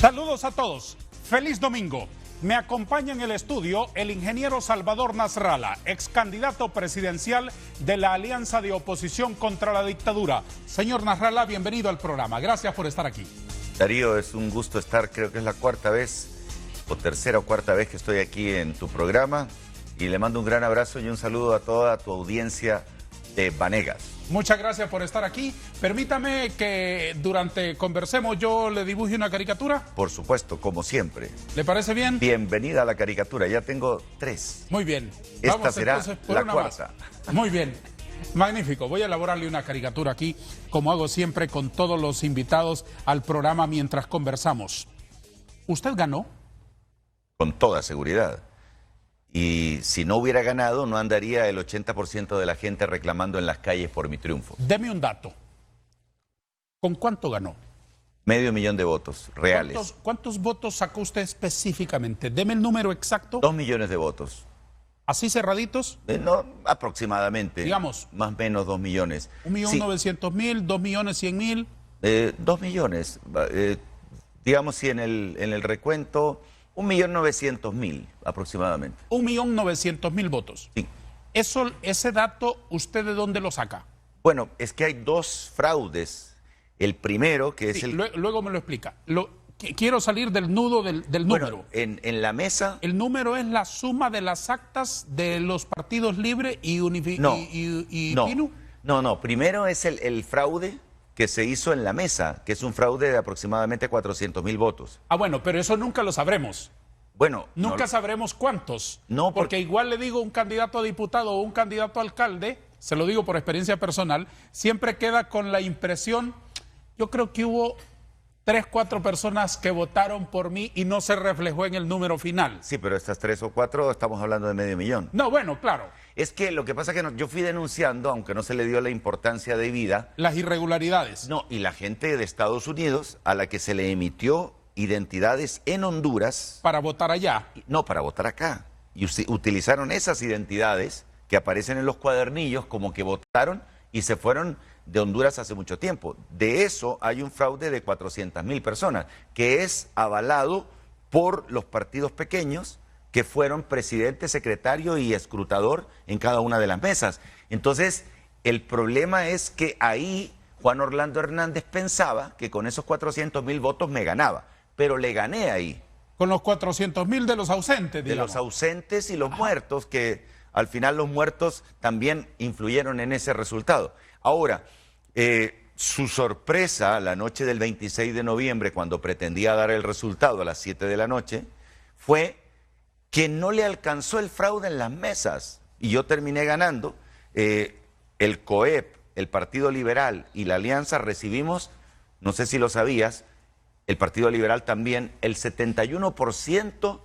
Saludos a todos. Feliz domingo. Me acompaña en el estudio el ingeniero Salvador Nasralla, ex candidato presidencial de la Alianza de Oposición contra la Dictadura. Señor Nasralla, bienvenido al programa. Gracias por estar aquí. Darío, es un gusto estar, creo que es la cuarta vez, o tercera o cuarta vez que estoy aquí en tu programa. Y le mando un gran abrazo y un saludo a toda tu audiencia de Vanegas. Muchas gracias por estar aquí. Permítame que durante conversemos yo le dibuje una caricatura. Por supuesto, como siempre. ¿Le parece bien? Bienvenida a la caricatura, ya tengo 3. Muy bien. Esta Vamos será entonces por la una cuarta. Más. Muy bien. Magnífico. Voy a elaborarle una caricatura aquí, como hago siempre con todos los invitados al programa mientras conversamos. ¿Usted ganó? Con toda seguridad. Y si no hubiera ganado, no andaría el 80% de la gente reclamando en las calles por mi triunfo. Deme un dato. ¿Con cuánto ganó? 500,000 de votos reales. ¿Cuántos votos sacó usted específicamente? Deme el número exacto. 2 millones de votos. ¿Así cerraditos? No, aproximadamente. Digamos. Más o menos 2 millones. 1.900.000, 2.100.000. 2 millones. Digamos si en el recuento, 1.900.000 aproximadamente. 1.900.000 votos. Sí. Ese dato, ¿usted de dónde lo saca? Bueno, es que hay dos fraudes. El primero, que es Sí, el... Luego me lo explica. Quiero salir del nudo del número. Bueno, en la mesa... El número es la suma de las actas de los partidos Libre y PINU. No. Primero es el fraude que se hizo en la mesa, que es un fraude de aproximadamente 400.000 votos. Ah, bueno, pero eso nunca lo sabremos. Bueno, Nunca sabremos cuántos. No, porque igual le digo un candidato a diputado o un candidato a alcalde, se lo digo por experiencia personal, siempre queda con la impresión, yo creo que hubo 3, 4 personas que votaron por mí y no se reflejó en el número final. Sí, pero estas 3 o 4 estamos hablando de 500,000. No, bueno, claro. Es que lo que pasa es que yo fui denunciando, aunque no se le dio la importancia debida. Las irregularidades. No, y la gente de Estados Unidos a la que se le emitió identidades en Honduras. Para votar allá. No, para votar acá. Y utilizaron esas identidades que aparecen en los cuadernillos como que votaron y se fueron de Honduras hace mucho tiempo. De eso hay un fraude de 400.000 personas, que es avalado por los partidos pequeños que fueron presidente, secretario y escrutador en cada una de las mesas. Entonces, el problema es que ahí Juan Orlando Hernández pensaba que con esos 400.000 votos me ganaba, pero le gané ahí. Con los 400.000 de los ausentes, digamos. De los ausentes y los muertos, que al final los muertos también influyeron en ese resultado. Ahora, su sorpresa la noche del 26 de noviembre, cuando pretendía dar el resultado a las 7 de la noche, fue que no le alcanzó el fraude en las mesas y yo terminé ganando. El COEP, el Partido Liberal y la Alianza recibimos, no sé si lo sabías, el Partido Liberal también, el 71%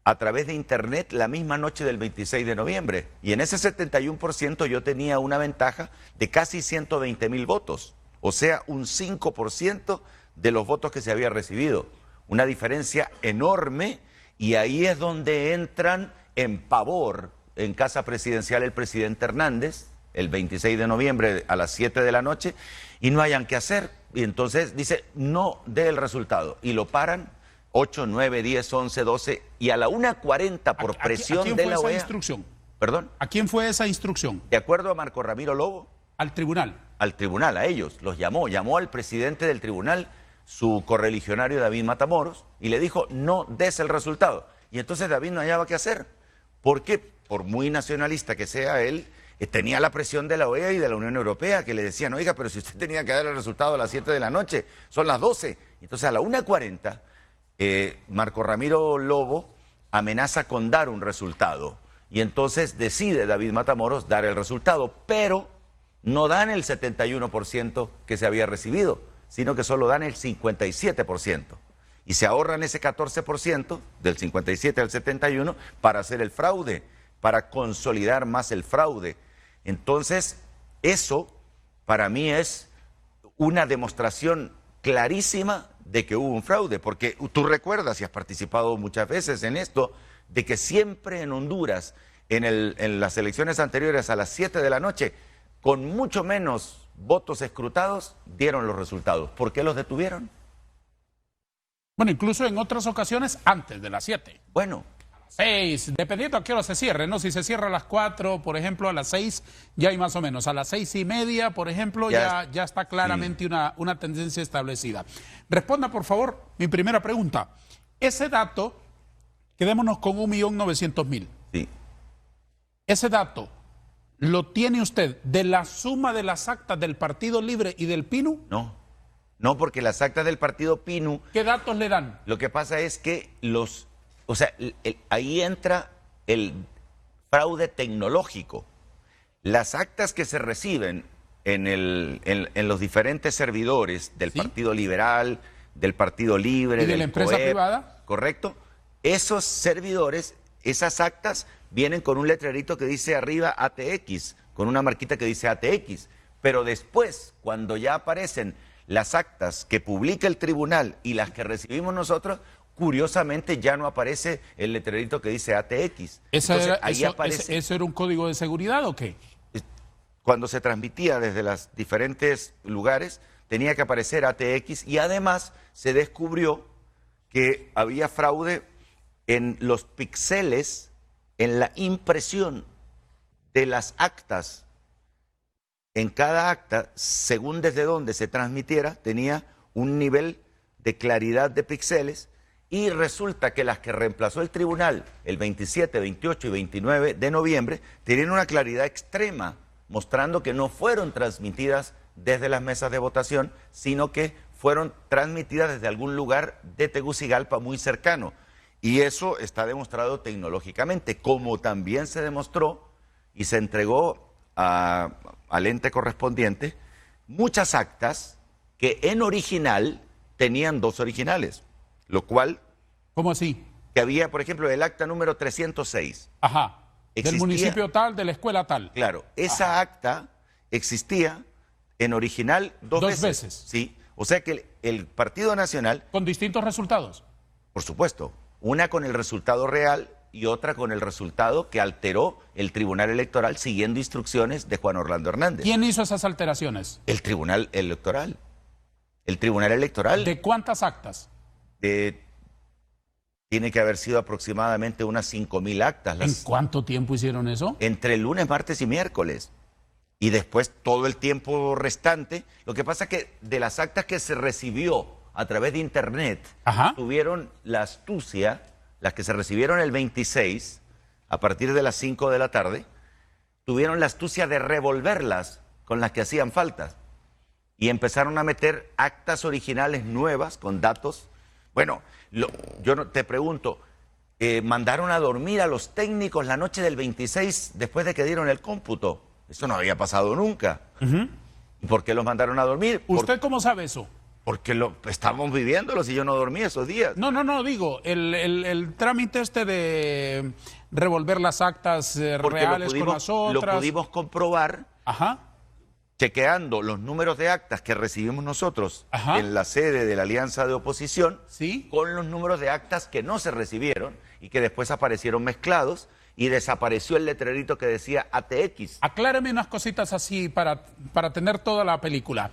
a través de internet la misma noche del 26 de noviembre. Y en ese 71% yo tenía una ventaja de casi 120.000 votos, o sea, un 5% de los votos que se había recibido. Una diferencia enorme. Y ahí es donde entran en pavor en Casa Presidencial el presidente Hernández, el 26 de noviembre a las 7 de la noche, y no hayan qué hacer. Y entonces dice, no dé el resultado. Y lo paran 8, 9, 10, 11, 12, y a la 1:40 por presión de la OEA. ¿A quién fue esa instrucción? ¿Perdón? ¿A quién fue esa instrucción? De acuerdo a Marco Ramiro Lobo. Al tribunal. Al tribunal, a ellos, los llamó al presidente del tribunal, su correligionario David Matamoros, y le dijo, no des el resultado. Y entonces David no hallaba qué hacer, porque por muy nacionalista que sea él, tenía la presión de la OEA y de la Unión Europea, que le decían, oiga, pero si usted tenía que dar el resultado a las 7 de la noche, son las 12. Entonces a la 1:40, Marco Ramiro Lobo amenaza con dar un resultado, y entonces decide David Matamoros dar el resultado, pero no dan el 71% que se había recibido, sino que solo dan el 57%. Y se ahorran ese 14%, del 57 al 71, para hacer el fraude, para consolidar más el fraude. Entonces, eso para mí es una demostración clarísima de que hubo un fraude, porque tú recuerdas, y has participado muchas veces en esto, de que siempre en Honduras, en las elecciones anteriores a las 7 de la noche, con mucho menos votos escrutados, dieron los resultados. ¿Por qué los detuvieron? Bueno, incluso en otras ocasiones antes de las 7. Bueno, 6, dependiendo a qué hora se cierre, ¿no? Si se cierra a las 4, por ejemplo, a las 6, ya hay más o menos. A las 6:30, por ejemplo, ya está claramente una tendencia establecida. Responda, por favor, mi primera pregunta. Ese dato, quedémonos con 1.900.000. sí. Ese dato, ¿lo tiene usted de la suma de las actas del Partido Libre y del PINU? No, porque las actas del partido PINU... ¿Qué datos le dan? Lo que pasa es que ahí entra el fraude tecnológico. Las actas que se reciben en los diferentes servidores del Partido Liberal, del Partido Libre, ¿y de la empresa privada? Correcto. Esos servidores, esas actas vienen con un letrerito que dice arriba ATX, con una marquita que dice ATX. Pero después, cuando ya aparecen las actas que publica el tribunal y las que recibimos nosotros, curiosamente ya no aparece el letrerito que dice ATX. ¿Eso era un código de seguridad o qué? Cuando se transmitía desde los diferentes lugares, tenía que aparecer ATX y además se descubrió que había fraude en los píxeles, en la impresión de las actas. En cada acta, según desde donde se transmitiera, tenía un nivel de claridad de píxeles y resulta que las que reemplazó el tribunal el 27, 28 y 29 de noviembre tenían una claridad extrema, mostrando que no fueron transmitidas desde las mesas de votación, sino que fueron transmitidas desde algún lugar de Tegucigalpa muy cercano. Y eso está demostrado tecnológicamente, como también se demostró y se entregó al ente correspondiente muchas actas que en original tenían dos originales, lo cual... ¿Cómo así? Que había, por ejemplo, el acta número 306. Ajá, del municipio tal, de la escuela tal. Claro, esa acta existía en original dos veces. Sí, o sea que el Partido Nacional... ¿Con distintos resultados? Por supuesto, una con el resultado real y otra con el resultado que alteró el Tribunal Electoral siguiendo instrucciones de Juan Orlando Hernández. ¿Quién hizo esas alteraciones? El Tribunal Electoral. El Tribunal Electoral. ¿De cuántas actas? Tiene que haber sido aproximadamente unas 5.000 actas. ¿En cuánto tiempo hicieron eso? Entre lunes, martes y miércoles. Y después todo el tiempo restante. Lo que pasa es que de las actas que se recibió a través de Internet, tuvieron la astucia, las que se recibieron el 26, a partir de las 5 de la tarde, tuvieron la astucia de revolverlas con las que hacían falta. Y empezaron a meter actas originales nuevas con datos. Bueno, yo te pregunto, ¿mandaron a dormir a los técnicos la noche del 26 después de que dieron el cómputo? Eso no había pasado nunca. ¿Y por qué los mandaron a dormir? ¿Usted cómo sabe eso? Porque estamos viviéndolo si yo no dormí esos días. No, digo, el trámite de revolver las actas reales con las otras. Lo pudimos comprobar chequeando los números de actas que recibimos nosotros en la sede de la Alianza de Oposición con los números de actas que no se recibieron y que después aparecieron mezclados y desapareció el letrerito que decía ATX. Acláreme unas cositas así para tener toda la película.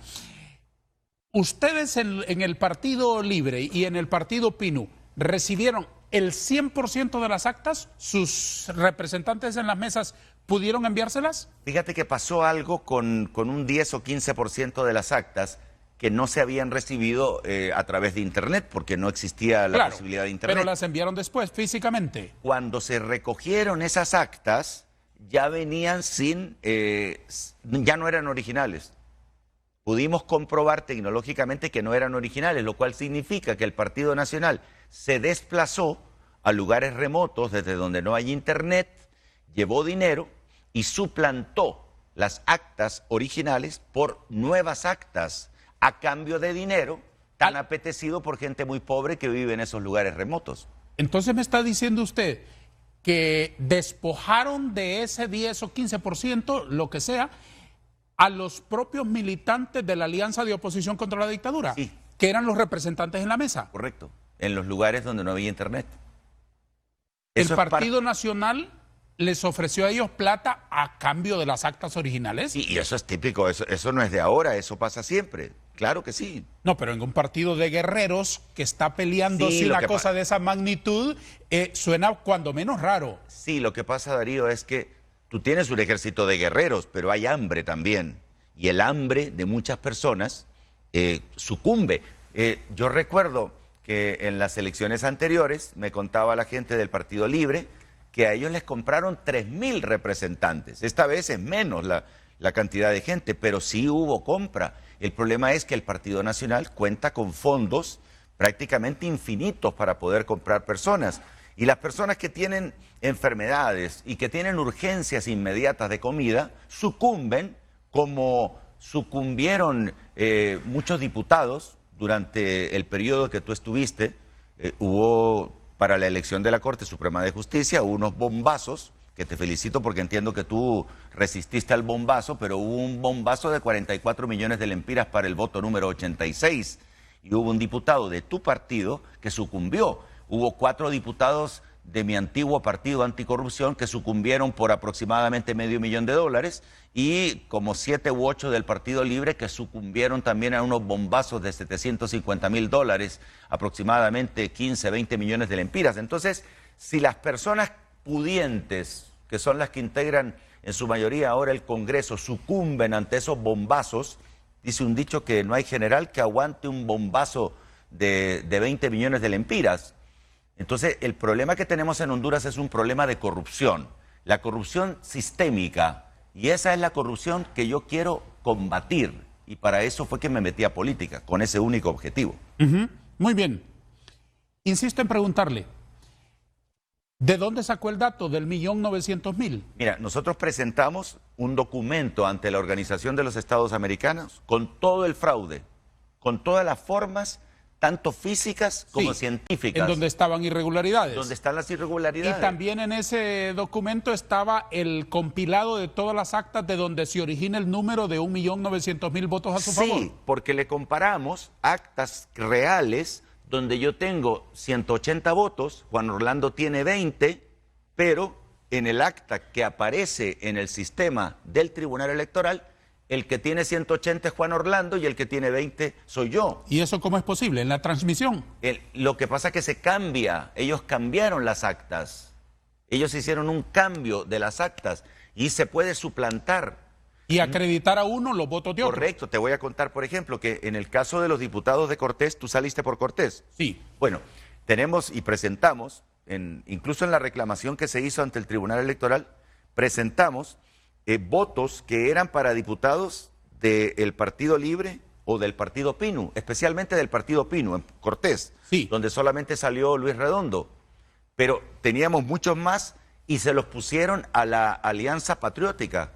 ¿Ustedes en el Partido Libre y en el Partido PINU recibieron el 100% de las actas? ¿Sus representantes en las mesas pudieron enviárselas? Fíjate que pasó algo con un 10 o 15% de las actas que no se habían recibido a través de Internet, porque no existía la posibilidad de Internet. Pero las enviaron después, físicamente. Cuando se recogieron esas actas, ya venían ya no eran originales. Pudimos comprobar tecnológicamente que no eran originales, lo cual significa que el Partido Nacional se desplazó a lugares remotos desde donde no hay Internet, llevó dinero y suplantó las actas originales por nuevas actas a cambio de dinero tan apetecido por gente muy pobre que vive en esos lugares remotos. Entonces me está diciendo usted que despojaron de ese 10 o 15%, lo que sea, a los propios militantes de la Alianza de Oposición contra la Dictadura, que eran los representantes en la mesa. Correcto, en los lugares donde no había Internet. ¿El Partido Nacional les ofreció a ellos plata a cambio de las actas originales? Sí, y eso es típico, eso no es de ahora, eso pasa siempre. claro que sí. No, pero en un partido de guerreros que está peleando Sí, sin lo una que cosa de esa magnitud, suena cuando menos raro. Sí, lo que pasa, Darío, es que tú tienes un ejército de guerreros, pero hay hambre también. Y el hambre de muchas personas sucumbe. Yo recuerdo que en las elecciones anteriores me contaba la gente del Partido Libre que a ellos les compraron 3.000 representantes. Esta vez es menos la cantidad de gente, pero sí hubo compra. El problema es que el Partido Nacional cuenta con fondos prácticamente infinitos para poder comprar personas. Y las personas que tienen enfermedades y que tienen urgencias inmediatas de comida sucumben como sucumbieron muchos diputados durante el periodo que tú estuviste. Hubo para la elección de la Corte Suprema de Justicia unos bombazos, que te felicito porque entiendo que tú resististe al bombazo, pero hubo un bombazo de 44 millones de lempiras para el voto número 86 y hubo un diputado de tu partido que sucumbió. Hubo 4 diputados de mi antiguo partido anticorrupción que sucumbieron por aproximadamente $500,000 y como 7 u 8 del Partido Libre que sucumbieron también a unos bombazos de $750,000, aproximadamente 15, 20 millones de lempiras. Entonces, si las personas pudientes, que son las que integran en su mayoría ahora el Congreso, sucumben ante esos bombazos, dice un dicho que no hay general que aguante un bombazo de 20 millones de lempiras. Entonces, el problema que tenemos en Honduras es un problema de corrupción, la corrupción sistémica, y esa es la corrupción que yo quiero combatir, y para eso fue que me metí a política, con ese único objetivo. Muy bien. Insisto en preguntarle, ¿de dónde sacó el dato del 1.900.000? Mira, nosotros presentamos un documento ante la Organización de los Estados Americanos con todo el fraude, con todas las formas, tanto físicas como científicas. En donde estaban irregularidades. Donde están las irregularidades. Y también en ese documento estaba el compilado de todas las actas de donde se origina el número de 1.900.000 votos a su favor. Sí, porque le comparamos actas reales donde yo tengo 180 votos, Juan Orlando tiene 20, pero en el acta que aparece en el sistema del Tribunal Electoral, el que tiene 180 es Juan Orlando y el que tiene 20 soy yo. ¿Y eso cómo es posible? ¿En la transmisión? Lo que pasa es que se cambia, ellos cambiaron las actas, ellos hicieron un cambio de las actas y se puede suplantar. Y acreditar a uno los votos de otro. Correcto, te voy a contar, por ejemplo, que en el caso de los diputados de Cortés, ¿tú saliste por Cortés? Sí. Bueno, tenemos y presentamos, incluso en la reclamación que se hizo ante el Tribunal Electoral, presentamos votos que eran para diputados del Partido Libre o del Partido PINU, especialmente del Partido PINU, en Cortés, sí, donde solamente salió Luis Redondo. Pero teníamos muchos más y se los pusieron a la Alianza Patriótica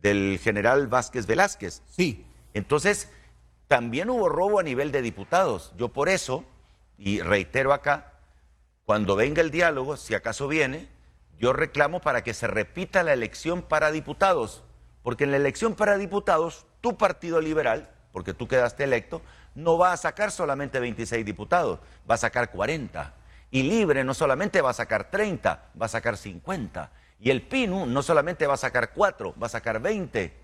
del general Vázquez Velázquez. Sí. Entonces, también hubo robo a nivel de diputados. Yo por eso, y reitero acá, cuando venga el diálogo, si acaso viene, yo reclamo para que se repita la elección para diputados, porque en la elección para diputados, tu Partido Liberal, porque tú quedaste electo, no va a sacar solamente 26 diputados, va a sacar 40. Y Libre no solamente va a sacar 30, va a sacar 50. Y el PINU no solamente va a sacar 4, va a sacar 20.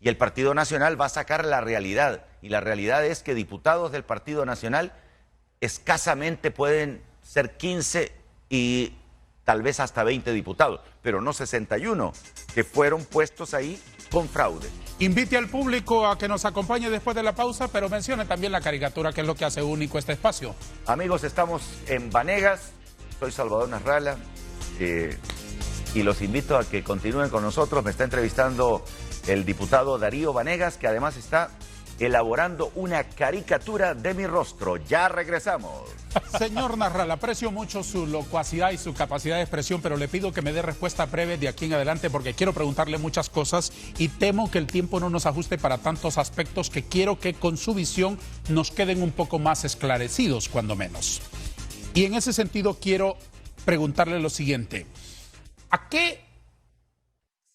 Y el Partido Nacional va a sacar la realidad. Y la realidad es que diputados del Partido Nacional escasamente pueden ser 15 y tal vez hasta 20 diputados, pero no 61, que fueron puestos ahí con fraude. Invite al público a que nos acompañe después de la pausa, pero mencione también la caricatura, que es lo que hace único este espacio. Amigos, estamos en Vanegas, soy Salvador Nasralla, y los invito a que continúen con nosotros. Me está entrevistando el diputado Darío Vanegas, que además está elaborando una caricatura de mi rostro. Ya regresamos. Señor Nasralla, aprecio mucho su locuacidad y su capacidad de expresión, pero le pido que me dé respuesta breve de aquí en adelante porque quiero preguntarle muchas cosas y temo que el tiempo no nos ajuste para tantos aspectos que quiero que con su visión nos queden un poco más esclarecidos, cuando menos. Y en ese sentido quiero preguntarle lo siguiente. ¿A qué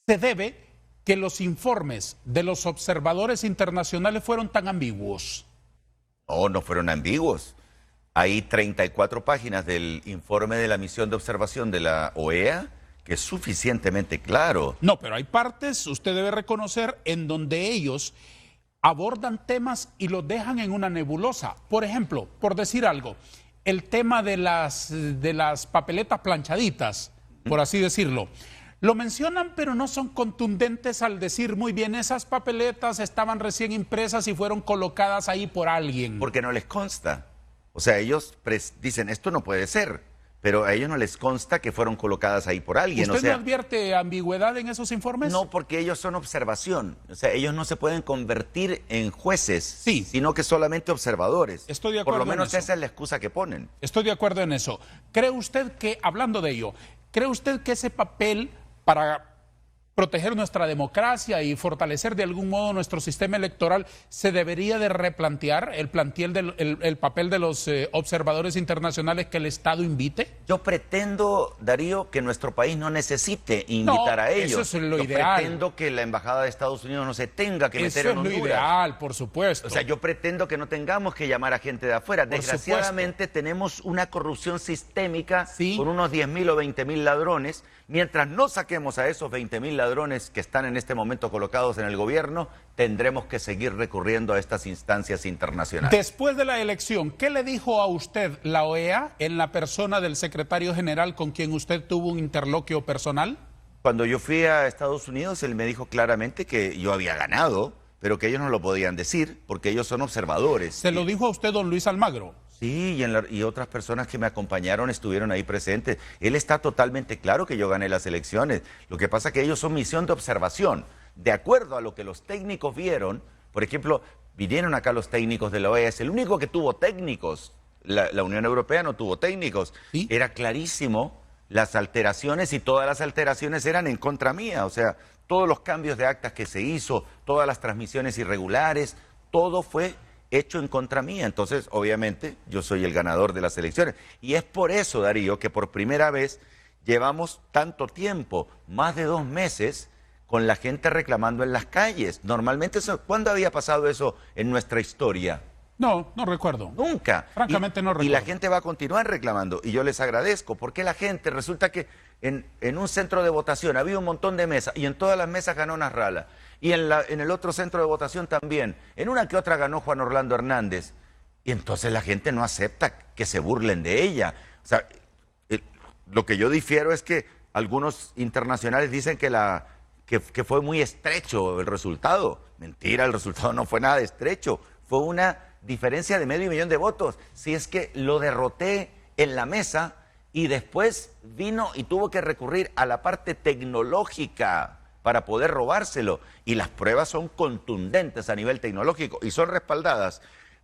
se debe que los informes de los observadores internacionales fueron tan ambiguos? No, no fueron ambiguos. Hay 34 páginas del informe de la misión de observación de la OEA que es suficientemente claro. No, pero hay partes, usted debe reconocer, en donde ellos abordan temas y los dejan en una nebulosa. Por ejemplo, por decir algo, el tema de las papeletas planchaditas, por así decirlo. Lo mencionan, pero no son contundentes al decir, muy bien, esas papeletas estaban recién impresas y fueron colocadas ahí por alguien. Porque no les consta. O sea, ellos dicen, esto no puede ser, pero a ellos no les consta que fueron colocadas ahí por alguien. ¿Usted o sea, no advierte ambigüedad en esos informes? No, porque ellos son observación. O sea, ellos no se pueden convertir en jueces, sí, sino que solamente observadores. Estoy de acuerdo. Por lo menos en eso. esa es la excusa que ponen. Estoy de acuerdo en eso. ¿Cree usted que, hablando de ello, cree usted que ese papel para proteger nuestra democracia y fortalecer de algún modo nuestro sistema electoral se debería de replantear el papel de los observadores internacionales que el Estado invite? Yo pretendo, Darío, que nuestro país no necesite invitar a ellos. Eso es lo yo ideal. Pretendo que la Embajada de Estados Unidos no se tenga que meter en Honduras. Eso es lo ideal, por supuesto. O sea, yo pretendo que no tengamos que llamar a gente de afuera. Desgraciadamente tenemos una corrupción sistémica con unos 10.000 o 20.000 ladrones. Mientras no saquemos a esos 20.000 ladrones que están en este momento colocados en el gobierno, tendremos que seguir recurriendo a estas instancias internacionales. Después de la elección, ¿qué le dijo a usted la OEA en la persona del secretario general con quien usted tuvo un interloquio personal? Cuando yo fui a Estados Unidos, él me dijo claramente que yo había ganado, pero que ellos no lo podían decir porque ellos son observadores. ¿Se lo dijo a usted, don Luis Almagro? Sí, y otras personas que me acompañaron estuvieron ahí presentes. Él está totalmente claro que yo gané las elecciones. Lo que pasa es que ellos son misión de observación. De acuerdo a lo que los técnicos vieron, por ejemplo, vinieron acá los técnicos de la OEA, es el único que tuvo técnicos. La Unión Europea no tuvo técnicos. ¿Sí? Era clarísimo las alteraciones y todas las alteraciones eran en contra mía. O sea, todos los cambios de actas que se hizo, todas las transmisiones irregulares, todo fue hecho en contra mía. Entonces, obviamente, yo soy el ganador de las elecciones. Y es por eso, Darío, que por primera vez llevamos tanto tiempo, más de 2 meses, con la gente reclamando en las calles. Normalmente, ¿cuándo había pasado eso en nuestra historia? No, no recuerdo. Nunca. Francamente no recuerdo. Y la gente va a continuar reclamando. Y yo les agradezco, porque la gente, resulta que en un centro de votación había un montón de mesas, y en todas las mesas ganó Nasralla. Y en el otro centro de votación también. En una que otra ganó Juan Orlando Hernández. Y entonces la gente no acepta que se burlen de ella. O sea, lo que yo difiero es que algunos internacionales dicen que fue muy estrecho el resultado. Mentira, el resultado no fue nada estrecho. Fue una diferencia de medio millón de votos. Si es que lo derroté en la mesa y después vino y tuvo que recurrir a la parte tecnológica para poder robárselo. Y las pruebas son contundentes a nivel tecnológico y son respaldadas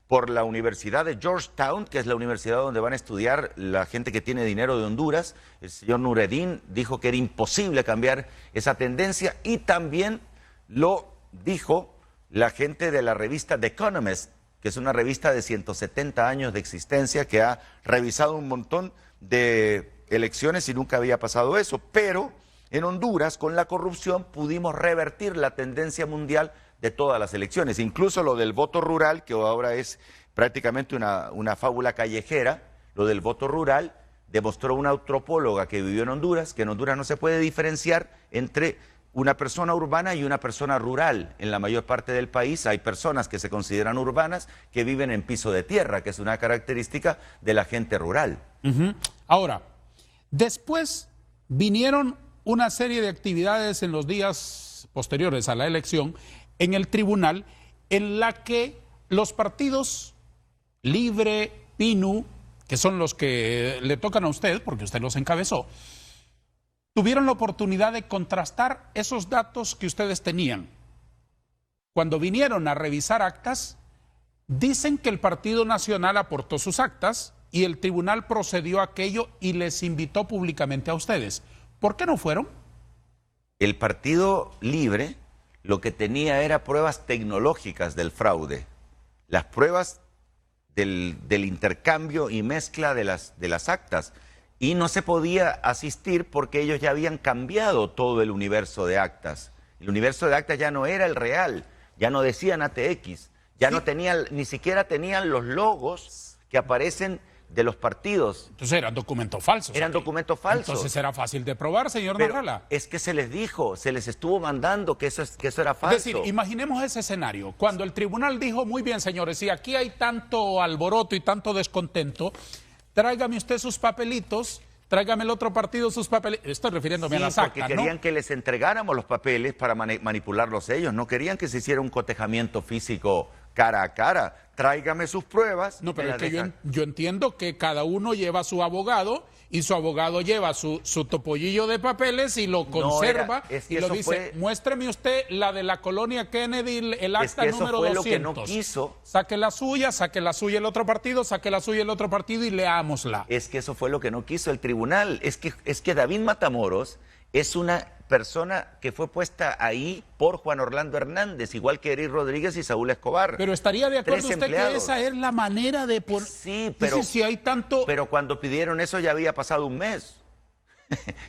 por la Universidad de Georgetown, que es la universidad donde van a estudiar la gente que tiene dinero de Honduras. El señor Nureddin dijo que era imposible cambiar esa tendencia y también lo dijo la gente de la revista The Economist, que es una revista de 170 años de existencia que ha revisado un montón de elecciones y nunca había pasado eso. Pero en Honduras, con la corrupción, pudimos revertir la tendencia mundial de todas las elecciones. Incluso lo del voto rural, que ahora es prácticamente una fábula callejera, lo del voto rural, demostró una antropóloga que vivió en Honduras, que en Honduras no se puede diferenciar entre una persona urbana y una persona rural. En la mayor parte del país hay personas que se consideran urbanas que viven en piso de tierra, que es una característica de la gente rural. Ahora, después vinieron una serie de actividades en los días posteriores a la elección en el tribunal en la que los partidos Libre, PINU, que son los que le tocan a usted, porque usted los encabezó, tuvieron la oportunidad de contrastar esos datos que ustedes tenían. Cuando vinieron a revisar actas, dicen que el Partido Nacional aportó sus actas y el tribunal procedió a aquello y les invitó públicamente a ustedes. ¿Por qué no fueron? El Partido Libre lo que tenía era pruebas tecnológicas del fraude. Las pruebas del intercambio y mezcla de las actas. Y no se podía asistir porque ellos ya habían cambiado todo el universo de actas. El universo de actas ya no era el real, ya no decían ATX, ya no tenían, ni siquiera tenían los logos que aparecen de los partidos. Entonces eran documentos falsos. Eran documentos falsos. Entonces era fácil de probar, señor Pero Nasrallah. es que se les dijo, se les estuvo mandando que eso era falso. Es decir, imaginemos ese escenario. Cuando el tribunal dijo, muy bien, señores, si aquí hay tanto alboroto y tanto descontento, tráigame usted sus papelitos, tráigame el otro partido sus papelitos. Estoy refiriéndome a las actas, porque querían que les entregáramos los papeles para manipularlos ellos. No querían que se hiciera un cotejamiento físico cara a cara. Tráigame sus pruebas. No, pero es que yo entiendo que cada uno lleva su abogado y su abogado lleva su topollillo de papeles y lo conserva y lo dice, muéstreme usted la de la colonia Kennedy, el acta número 200. Lo que no quiso. Saque la suya el otro partido, saque la suya el otro partido y leámosla. Es que eso fue lo que no quiso el tribunal. Es que David Matamoros es una persona que fue puesta ahí por Juan Orlando Hernández, igual que Eric Rodríguez y Saúl Escobar. Pero estaría de acuerdo usted que esa es la manera de poner. Sí, pero si hay tanto. Pero cuando pidieron eso ya había pasado un mes.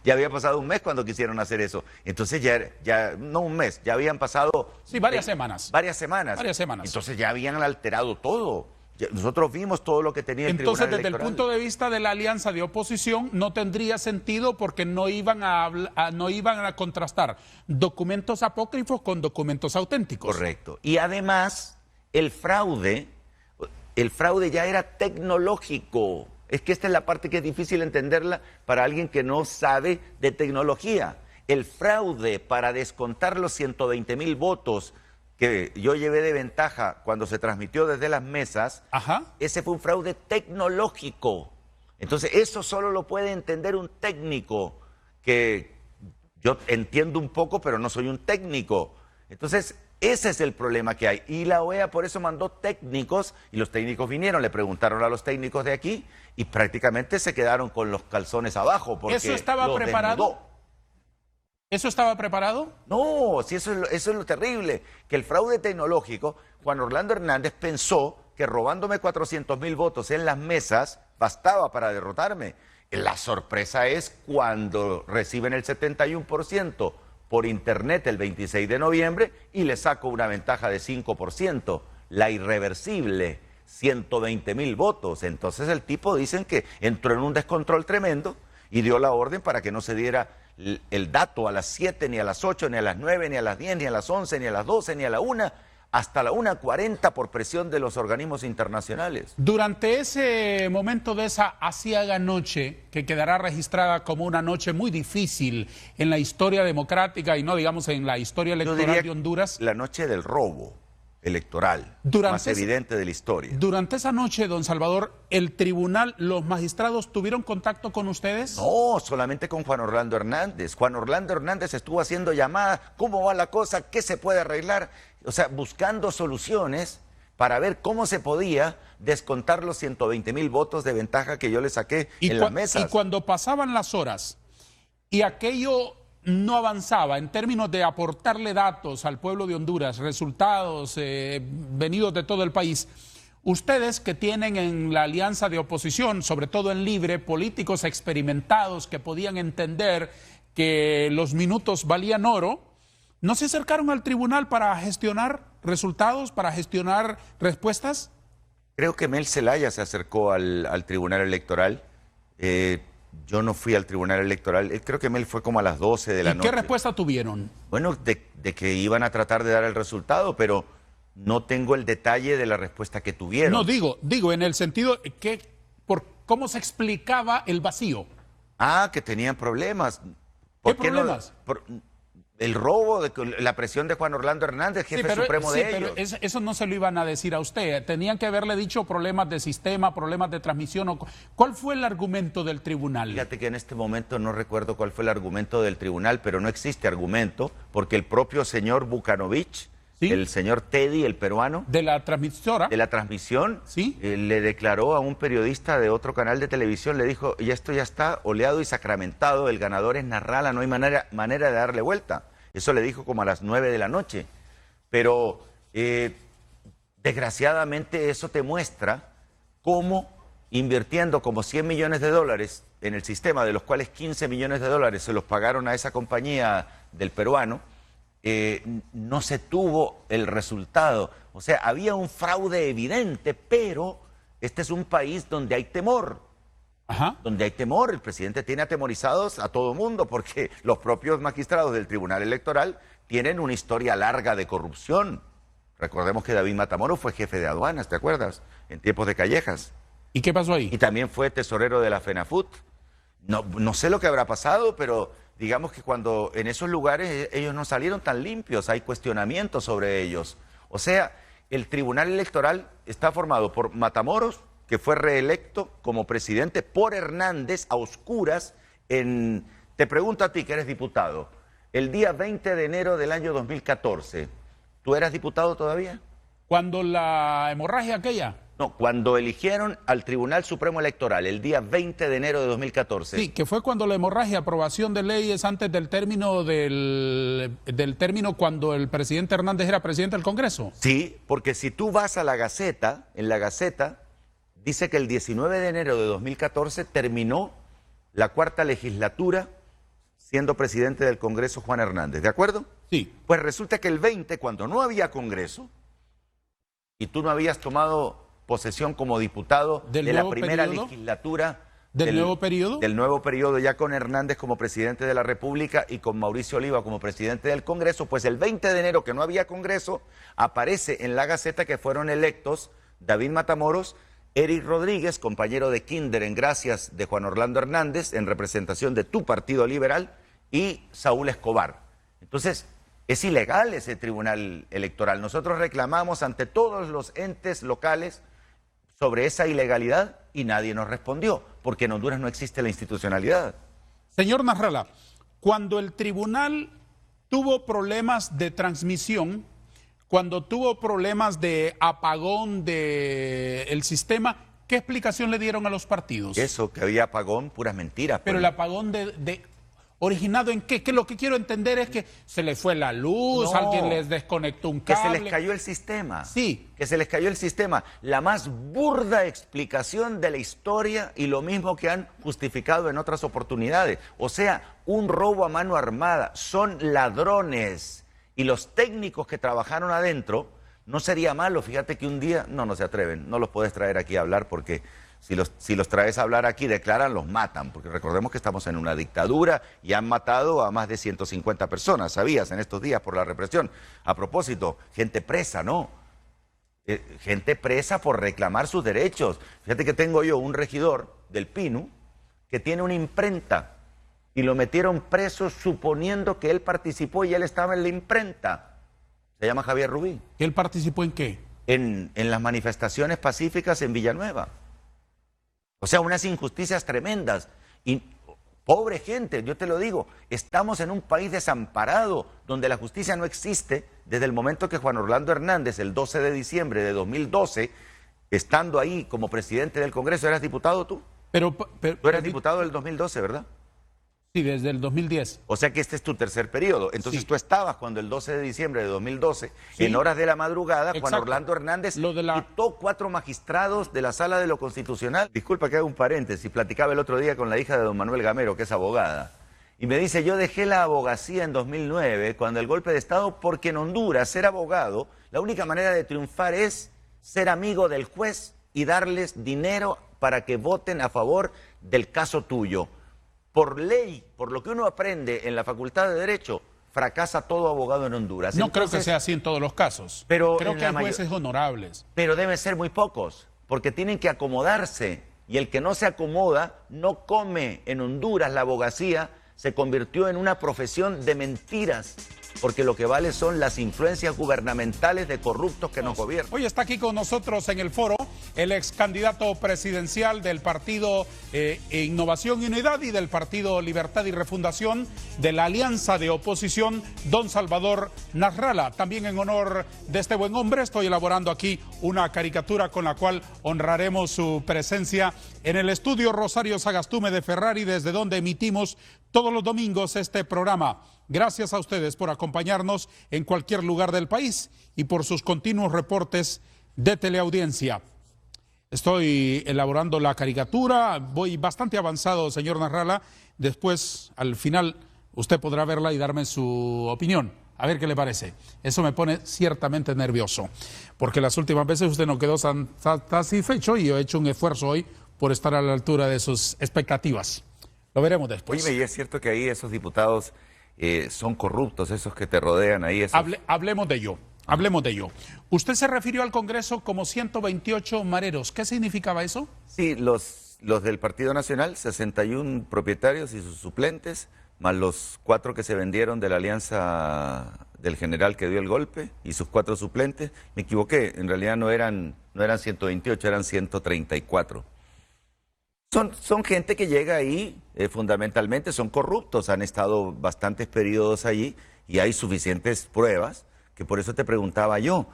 Ya había pasado un mes cuando quisieron hacer eso. Entonces ya no un mes, ya habían pasado. Sí, varias semanas. Varias semanas. Entonces ya habían alterado todo. Nosotros vimos todo lo que tenía el Tribunal Electoral. Entonces, desde el punto de vista de la alianza de oposición, no tendría sentido porque no iban a contrastar documentos apócrifos con documentos auténticos. Correcto. Y además, el fraude ya era tecnológico. Es que esta es la parte que es difícil entenderla para alguien que no sabe de tecnología. El fraude para descontar los 120,000 votos que yo llevé de ventaja cuando se transmitió desde las mesas, ese fue un fraude tecnológico. Entonces, eso solo lo puede entender un técnico, que yo entiendo un poco, pero no soy un técnico. Entonces, ese es el problema que hay. Y la OEA por eso mandó técnicos, y los técnicos vinieron, le preguntaron a los técnicos de aquí, y prácticamente se quedaron con los calzones abajo. Porque ¿eso estaba preparado? Desnudó. ¿Eso estaba preparado? No, sí, eso es lo terrible, que el fraude tecnológico, Juan Orlando Hernández pensó que robándome 400,000 votos en las mesas bastaba para derrotarme. La sorpresa es cuando reciben el 71% por internet el 26 de noviembre y le saco una ventaja de 5%, la irreversible, 120,000 votos. Entonces el tipo dicen que entró en un descontrol tremendo y dio la orden para que no se diera el dato a las 7, ni a las 8, ni a las 9, ni a las 10, ni a las 11, ni a las 12, ni a la 1, hasta la 1:40 por presión de los organismos internacionales. Durante ese momento de esa aciaga noche, que quedará registrada como una noche muy difícil en la historia democrática y no digamos en la historia electoral de Honduras. La noche del robo electoral, más evidente de la historia. Durante esa noche, don Salvador, ¿el tribunal, los magistrados tuvieron contacto con ustedes? No, solamente con Juan Orlando Hernández. Juan Orlando Hernández estuvo haciendo llamadas, ¿cómo va la cosa? ¿Qué se puede arreglar? O sea, buscando soluciones para ver cómo se podía descontar los 120,000 votos de ventaja que yo le saqué en las mesas. Y cuando pasaban las horas y aquello no avanzaba en términos de aportarle datos al pueblo de Honduras, resultados venidos de todo el país, ustedes que tienen en la alianza de oposición, sobre todo en Libre, políticos experimentados que podían entender que los minutos valían oro, ¿no se acercaron al tribunal para gestionar resultados, para gestionar respuestas? Creo que Mel Zelaya se acercó al Tribunal Electoral. Yo no fui al Tribunal Electoral, creo que Mel fue como a las 12 de la noche. ¿Y qué respuesta tuvieron? Bueno, de que iban a tratar de dar el resultado, pero no tengo el detalle de la respuesta que tuvieron. No, digo en el sentido que por cómo se explicaba el vacío. Ah, que tenían problemas. ¿Qué problemas? El robo, la presión de Juan Orlando Hernández, jefe supremo de ellos. Pero eso no se lo iban a decir a usted. Tenían que haberle dicho problemas de sistema, problemas de transmisión. ¿Cuál fue el argumento del tribunal? Fíjate que en este momento no recuerdo cuál fue el argumento del tribunal, pero no existe argumento, porque el propio señor Vukanovich, ¿sí?, el señor Teddy, el peruano, de la transmisora, de la transmisión, ¿sí?, le declaró a un periodista de otro canal de televisión, le dijo, y esto ya está oleado y sacramentado, el ganador es Nasrallah, no hay manera de darle vuelta. Eso le dijo como a las 9 de la noche. Pero desgraciadamente eso te muestra cómo invirtiendo como 100 millones de dólares en el sistema, de los cuales 15 millones de dólares se los pagaron a esa compañía del peruano, no se tuvo el resultado. O sea, había un fraude evidente, pero este es un país donde hay temor. Ajá. Donde hay temor, el presidente tiene atemorizados a todo mundo porque los propios magistrados del Tribunal Electoral tienen una historia larga de corrupción. Recordemos que David Matamoros fue jefe de aduanas, ¿te acuerdas? En tiempos de Callejas. ¿Y qué pasó ahí? Y también fue tesorero de la FENAFUT. No sé lo que habrá pasado, pero digamos que cuando en esos lugares ellos no salieron tan limpios, hay cuestionamientos sobre ellos. O sea, el Tribunal Electoral está formado por Matamoros, que fue reelecto como presidente por Hernández a oscuras en... Te pregunto a ti, que eres diputado, el día 20 de enero del año 2014, ¿tú eras diputado todavía? Cuando la hemorragia aquella. No, cuando eligieron al Tribunal Supremo Electoral, el día 20 de enero de 2014. Sí, que fue cuando la hemorragia, aprobación de leyes antes del término del término cuando el presidente Hernández era presidente del Congreso. Sí, porque si tú vas a la Gaceta, en la Gaceta dice que el 19 de enero de 2014 terminó la cuarta legislatura siendo presidente del Congreso Juan Hernández, ¿de acuerdo? Sí. Pues resulta que el 20, cuando no había Congreso, y tú no habías tomado posesión como diputado de la primera legislatura del nuevo periodo. Del nuevo periodo, ya con Hernández como presidente de la República y con Mauricio Oliva como presidente del Congreso, pues el 20 de enero, que no había Congreso, aparece en la Gaceta que fueron electos David Matamoros, Eric Rodríguez, compañero de kinder en Gracias de Juan Orlando Hernández, en representación de tu Partido Liberal, y Saúl Escobar. Entonces, es ilegal ese tribunal electoral. Nosotros reclamamos ante todos los entes locales sobre esa ilegalidad y nadie nos respondió, porque en Honduras no existe la institucionalidad. Señor Nasrallah, cuando el tribunal tuvo problemas de transmisión, cuando tuvo problemas de apagón del sistema, ¿qué explicación le dieron a los partidos? Eso, que había apagón, puras mentiras. Pero el apagón ¿originado en qué? Que lo que quiero entender es que se les fue la luz, no, alguien les desconectó un que cable. se les cayó el sistema. Sí. Que se les cayó el sistema. La más burda explicación de la historia y lo mismo que han justificado en otras oportunidades. O sea, un robo a mano armada. Son ladrones. Y los técnicos que trabajaron adentro, no sería malo, fíjate que un día, no se atreven, no los puedes traer aquí a hablar porque si los traes a hablar aquí, declaran, los matan, porque recordemos que estamos en una dictadura y han matado a más de 150 personas, ¿sabías? En estos días por la represión. A propósito, gente presa, ¿no? Gente presa por reclamar sus derechos. Fíjate que tengo yo un regidor del Pinu que tiene una imprenta y lo metieron preso suponiendo que él participó y él estaba en la imprenta. Se llama Javier Rubí. ¿Él participó en qué? En las manifestaciones pacíficas en Villanueva. O sea, unas injusticias tremendas. Y pobre gente, yo te lo digo, estamos en un país desamparado, donde la justicia no existe desde el momento que Juan Orlando Hernández, el 12 de diciembre de 2012, estando ahí como presidente del Congreso, ¿eras diputado tú? Tú eras diputado del 2012, ¿verdad? Sí, desde el 2010. O sea que este es tu tercer periodo. Entonces sí. Tú estabas cuando el 12 de diciembre de 2012, sí, en horas de la madrugada, exacto, Juan Orlando Hernández quitó 4 magistrados de la Sala de lo Constitucional. Disculpa que haga un paréntesis, platicaba el otro día con la hija de don Manuel Gamero, que es abogada, y me dice, yo dejé la abogacía en 2009, cuando el golpe de Estado, porque en Honduras ser abogado, la única manera de triunfar es ser amigo del juez y darles dinero para que voten a favor del caso tuyo. Por ley, por lo que uno aprende en la Facultad de Derecho, fracasa todo abogado en Honduras. No creo que sea así en todos los casos. Pero creo que hay jueces honorables. Pero deben ser muy pocos, porque tienen que acomodarse. Y el que no se acomoda no come. En Honduras la abogacía se convirtió en una profesión de mentiras, porque lo que vale son las influencias gubernamentales de corruptos que nos gobiernan. Hoy está aquí con nosotros en el foro el ex candidato presidencial del Partido Innovación y Unidad y del Partido Libertad y Refundación de la Alianza de Oposición, don Salvador Nasrallah. También en honor de este buen hombre estoy elaborando aquí una caricatura con la cual honraremos su presencia en el estudio Rosario Sagastume de Ferrari, desde donde emitimos todos los domingos este programa. Gracias a ustedes por acompañarnos en cualquier lugar del país y por sus continuos reportes de teleaudiencia. Estoy elaborando la caricatura, voy bastante avanzado, señor Nasrallah. Después, al final, usted podrá verla y darme su opinión. A ver qué le parece. Eso me pone ciertamente nervioso, porque las últimas veces usted no quedó satisfecho y yo he hecho un esfuerzo hoy por estar a la altura de sus expectativas. Lo veremos después. Oye, y es cierto que ahí esos diputados son corruptos, esos que te rodean ahí. Esos... Hablemos de ello. Hablemos de ello. Usted se refirió al Congreso como 128 mareros. ¿Qué significaba eso? Sí, los del Partido Nacional, 61 propietarios y sus suplentes, más los 4 que se vendieron de la alianza del general que dio el golpe y sus 4 suplentes. Me equivoqué, en realidad no eran 128, eran 134. Son gente que llega ahí, fundamentalmente son corruptos, han estado bastantes periodos allí y hay suficientes pruebas, que por eso te preguntaba yo,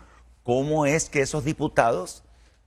¿cómo es que esos diputados,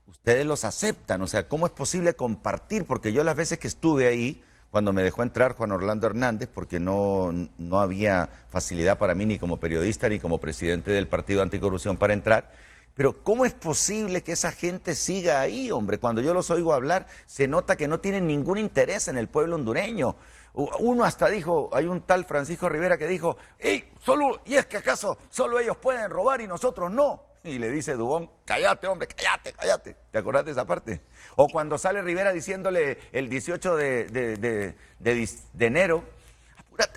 ustedes los aceptan? O sea, ¿cómo es posible compartir? Porque yo las veces que estuve ahí, cuando me dejó entrar Juan Orlando Hernández, porque no había facilidad para mí ni como periodista ni como presidente del Partido Anticorrupción para entrar, pero ¿cómo es posible que esa gente siga ahí, hombre? Cuando yo los oigo hablar, se nota que no tienen ningún interés en el pueblo hondureño. Uno hasta dijo, hay un tal Francisco Rivera que dijo, ¿y es que acaso solo ellos pueden robar y nosotros no? Y le dice Dubón, cállate, hombre, cállate. ¿Te acordás de esa parte? O cuando sale Rivera diciéndole el 18 de enero,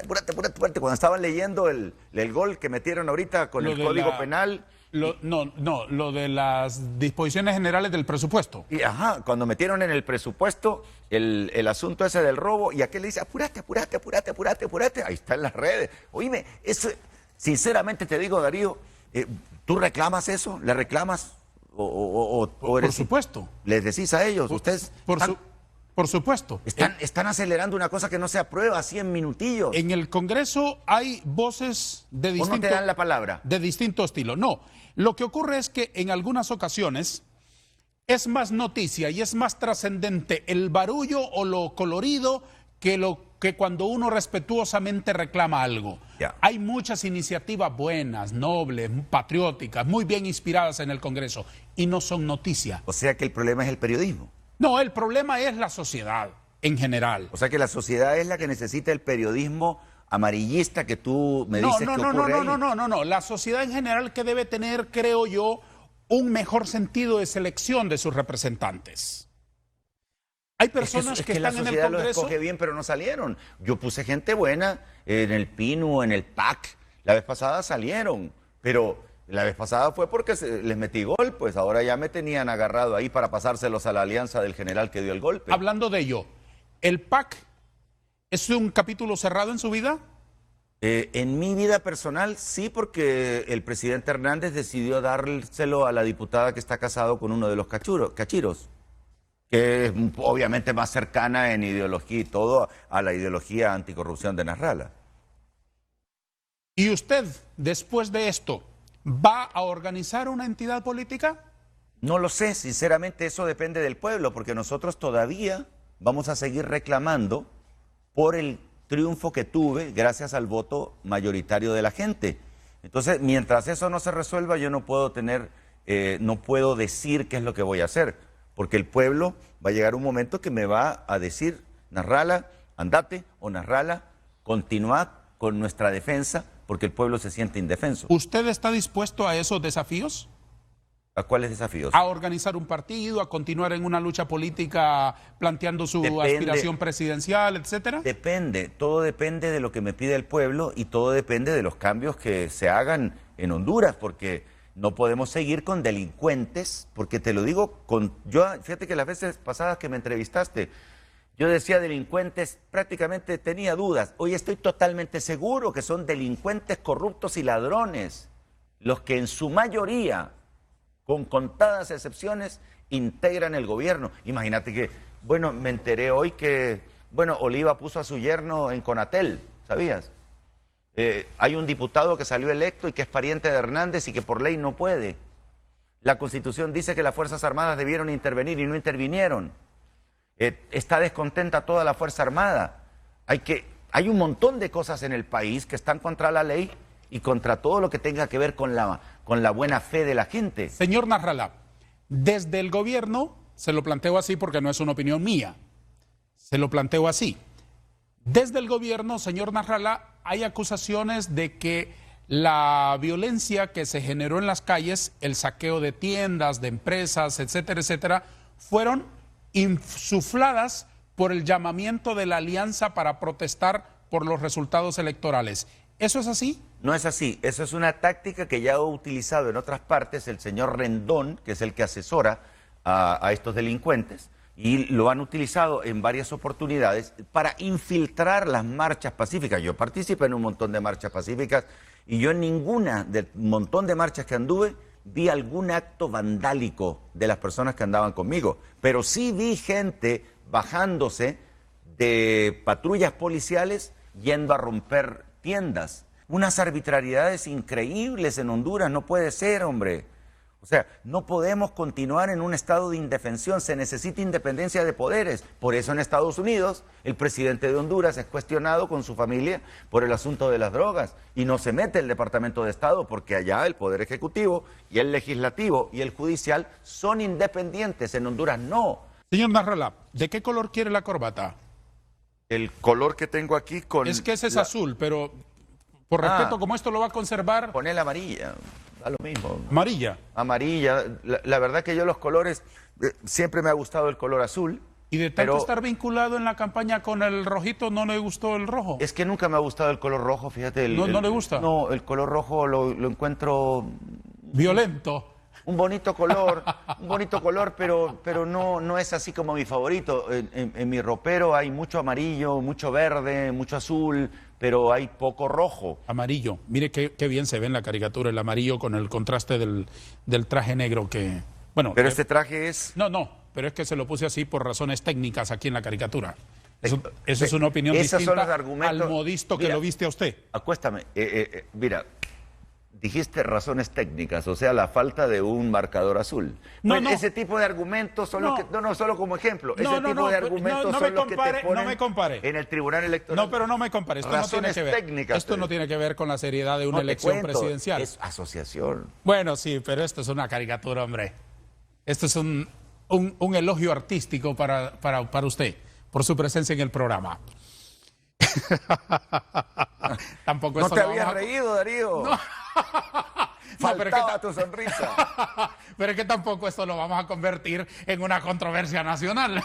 apúrate, cuando estaban leyendo el gol que metieron ahorita con el Código Penal. Lo de las disposiciones generales del presupuesto. Y cuando metieron en el presupuesto el asunto ese del robo, y aquel le dice, apúrate. Ahí está en las redes. Oíme, eso, sinceramente te digo, Darío, ¿tú reclamas eso? ¿Le reclamas? Por supuesto. ¿Les decís a ellos? Ustedes por supuesto. Están acelerando una cosa que no se aprueba así en minutillos. En el Congreso hay voces de distinto... ¿O no te dan la palabra? De distinto estilo. No, lo que ocurre es que en algunas ocasiones es más noticia y es más trascendente el barullo o lo colorido que cuando uno respetuosamente reclama algo. Ya. Hay muchas iniciativas buenas, nobles, patrióticas, muy bien inspiradas en el Congreso y no son noticia. O sea que el problema es el periodismo. No, el problema es la sociedad en general. O sea que la sociedad es la que necesita el periodismo amarillista que tú me dices que ocurre ahí. No. La sociedad en general que debe tener, creo yo, un mejor sentido de selección de sus representantes. Hay personas que están en el Congreso... la sociedad los escoge bien, pero no salieron. Yo puse gente buena en el PINU, en el PAC. La vez pasada salieron, pero... La vez pasada fue porque les metí gol, pues ahora ya me tenían agarrado ahí para pasárselos a la alianza del general que dio el golpe. Hablando de ello, ¿el PAC es un capítulo cerrado en su vida? En mi vida personal sí, porque el presidente Hernández decidió dárselo a la diputada que está casado con uno de los cachiros, que es obviamente más cercana en ideología y todo a la ideología anticorrupción de Nasralla. ¿Y usted, después de esto, va a organizar una entidad política? No lo sé, sinceramente eso depende del pueblo, porque nosotros todavía vamos a seguir reclamando por el triunfo que tuve gracias al voto mayoritario de la gente. Entonces, mientras eso no se resuelva, yo no puedo decir qué es lo que voy a hacer, porque el pueblo va a llegar un momento que me va a decir, Nasralla, andate, o Nasralla, continúa con nuestra defensa, porque el pueblo se siente indefenso. ¿Usted está dispuesto a esos desafíos? ¿A cuáles desafíos? A organizar un partido, a continuar en una lucha política planteando su aspiración presidencial, etcétera. Depende, todo depende de lo que me pide el pueblo y todo depende de los cambios que se hagan en Honduras, porque no podemos seguir con delincuentes, porque te lo digo, fíjate que las veces pasadas que me entrevistaste, yo decía delincuentes, prácticamente tenía dudas. Hoy estoy totalmente seguro que son delincuentes corruptos y ladrones los que en su mayoría, con contadas excepciones, integran el gobierno. Imagínate que, me enteré hoy que, Oliva puso a su yerno en Conatel, ¿sabías? Hay un diputado que salió electo y que es pariente de Hernández y que por ley no puede. La Constitución dice que las Fuerzas Armadas debieron intervenir y no intervinieron. Está descontenta toda la Fuerza Armada. Hay un montón de cosas en el país que están contra la ley y contra todo lo que tenga que ver con la buena fe de la gente. Señor Nasralla, desde el gobierno, se lo planteo así porque no es una opinión mía, se lo planteo así. Desde el gobierno, señor Nasralla, hay acusaciones de que la violencia que se generó en las calles, el saqueo de tiendas, de empresas, etcétera, etcétera, fueron insufladas por el llamamiento de la Alianza para protestar por los resultados electorales. ¿Eso es así? No es así, eso es una táctica que ya ha utilizado en otras partes el señor Rendón, que es el que asesora a estos delincuentes, y lo han utilizado en varias oportunidades para infiltrar las marchas pacíficas. Yo participé en un montón de marchas pacíficas y yo en ninguna del montón de marchas que anduve vi algún acto vandálico de las personas que andaban conmigo, pero sí vi gente bajándose de patrullas policiales yendo a romper tiendas. Unas arbitrariedades increíbles en Honduras, no puede ser, hombre. O sea, no podemos continuar en un estado de indefensión, se necesita independencia de poderes. Por eso en Estados Unidos el presidente de Honduras es cuestionado con su familia por el asunto de las drogas y no se mete el Departamento de Estado porque allá el Poder Ejecutivo y el Legislativo y el Judicial son independientes, en Honduras no. Señor Nasrallah, ¿de qué color quiere la corbata? El color que tengo aquí con... Es que ese es azul, pero por respeto, como esto lo va a conservar... Poné la amarilla, da lo mismo. Amarilla. Amarilla, la verdad que yo los colores, siempre me ha gustado el color azul. Y de tanto estar vinculado en la campaña con el rojito, ¿no le gustó el rojo? Es que nunca me ha gustado el color rojo, fíjate. ¿No le gusta? No, el color rojo lo encuentro... Violento. Un bonito color, pero no es así como mi favorito. En mi ropero hay mucho amarillo, mucho verde, mucho azul, pero hay poco rojo. Amarillo. Mire qué bien se ve en la caricatura el amarillo con el contraste del traje negro que... Bueno, pero este traje es... No, pero es que se lo puse así por razones técnicas aquí en la caricatura. Eso es una opinión distinta al modisto que lo viste a usted. Acuéstame. Mira, dijiste razones técnicas, o sea, la falta de un marcador azul. No. Ese tipo de argumentos son los que... No, solo como ejemplo. Ese tipo de argumentos son los que te ponen no me compare. En el Tribunal Electoral. No, pero no me compare. Esto no tiene que ver. Técnicas, esto no tiene que ver con la seriedad de una elección presidencial. Es asociación. Bueno, sí, pero esto es una caricatura, hombre. Esto es un elogio artístico para usted, por su presencia en el programa. Tampoco no te habías reído, Darío. No. Faltaba tu sonrisa. Pero es que tampoco esto lo vamos a convertir en una controversia nacional.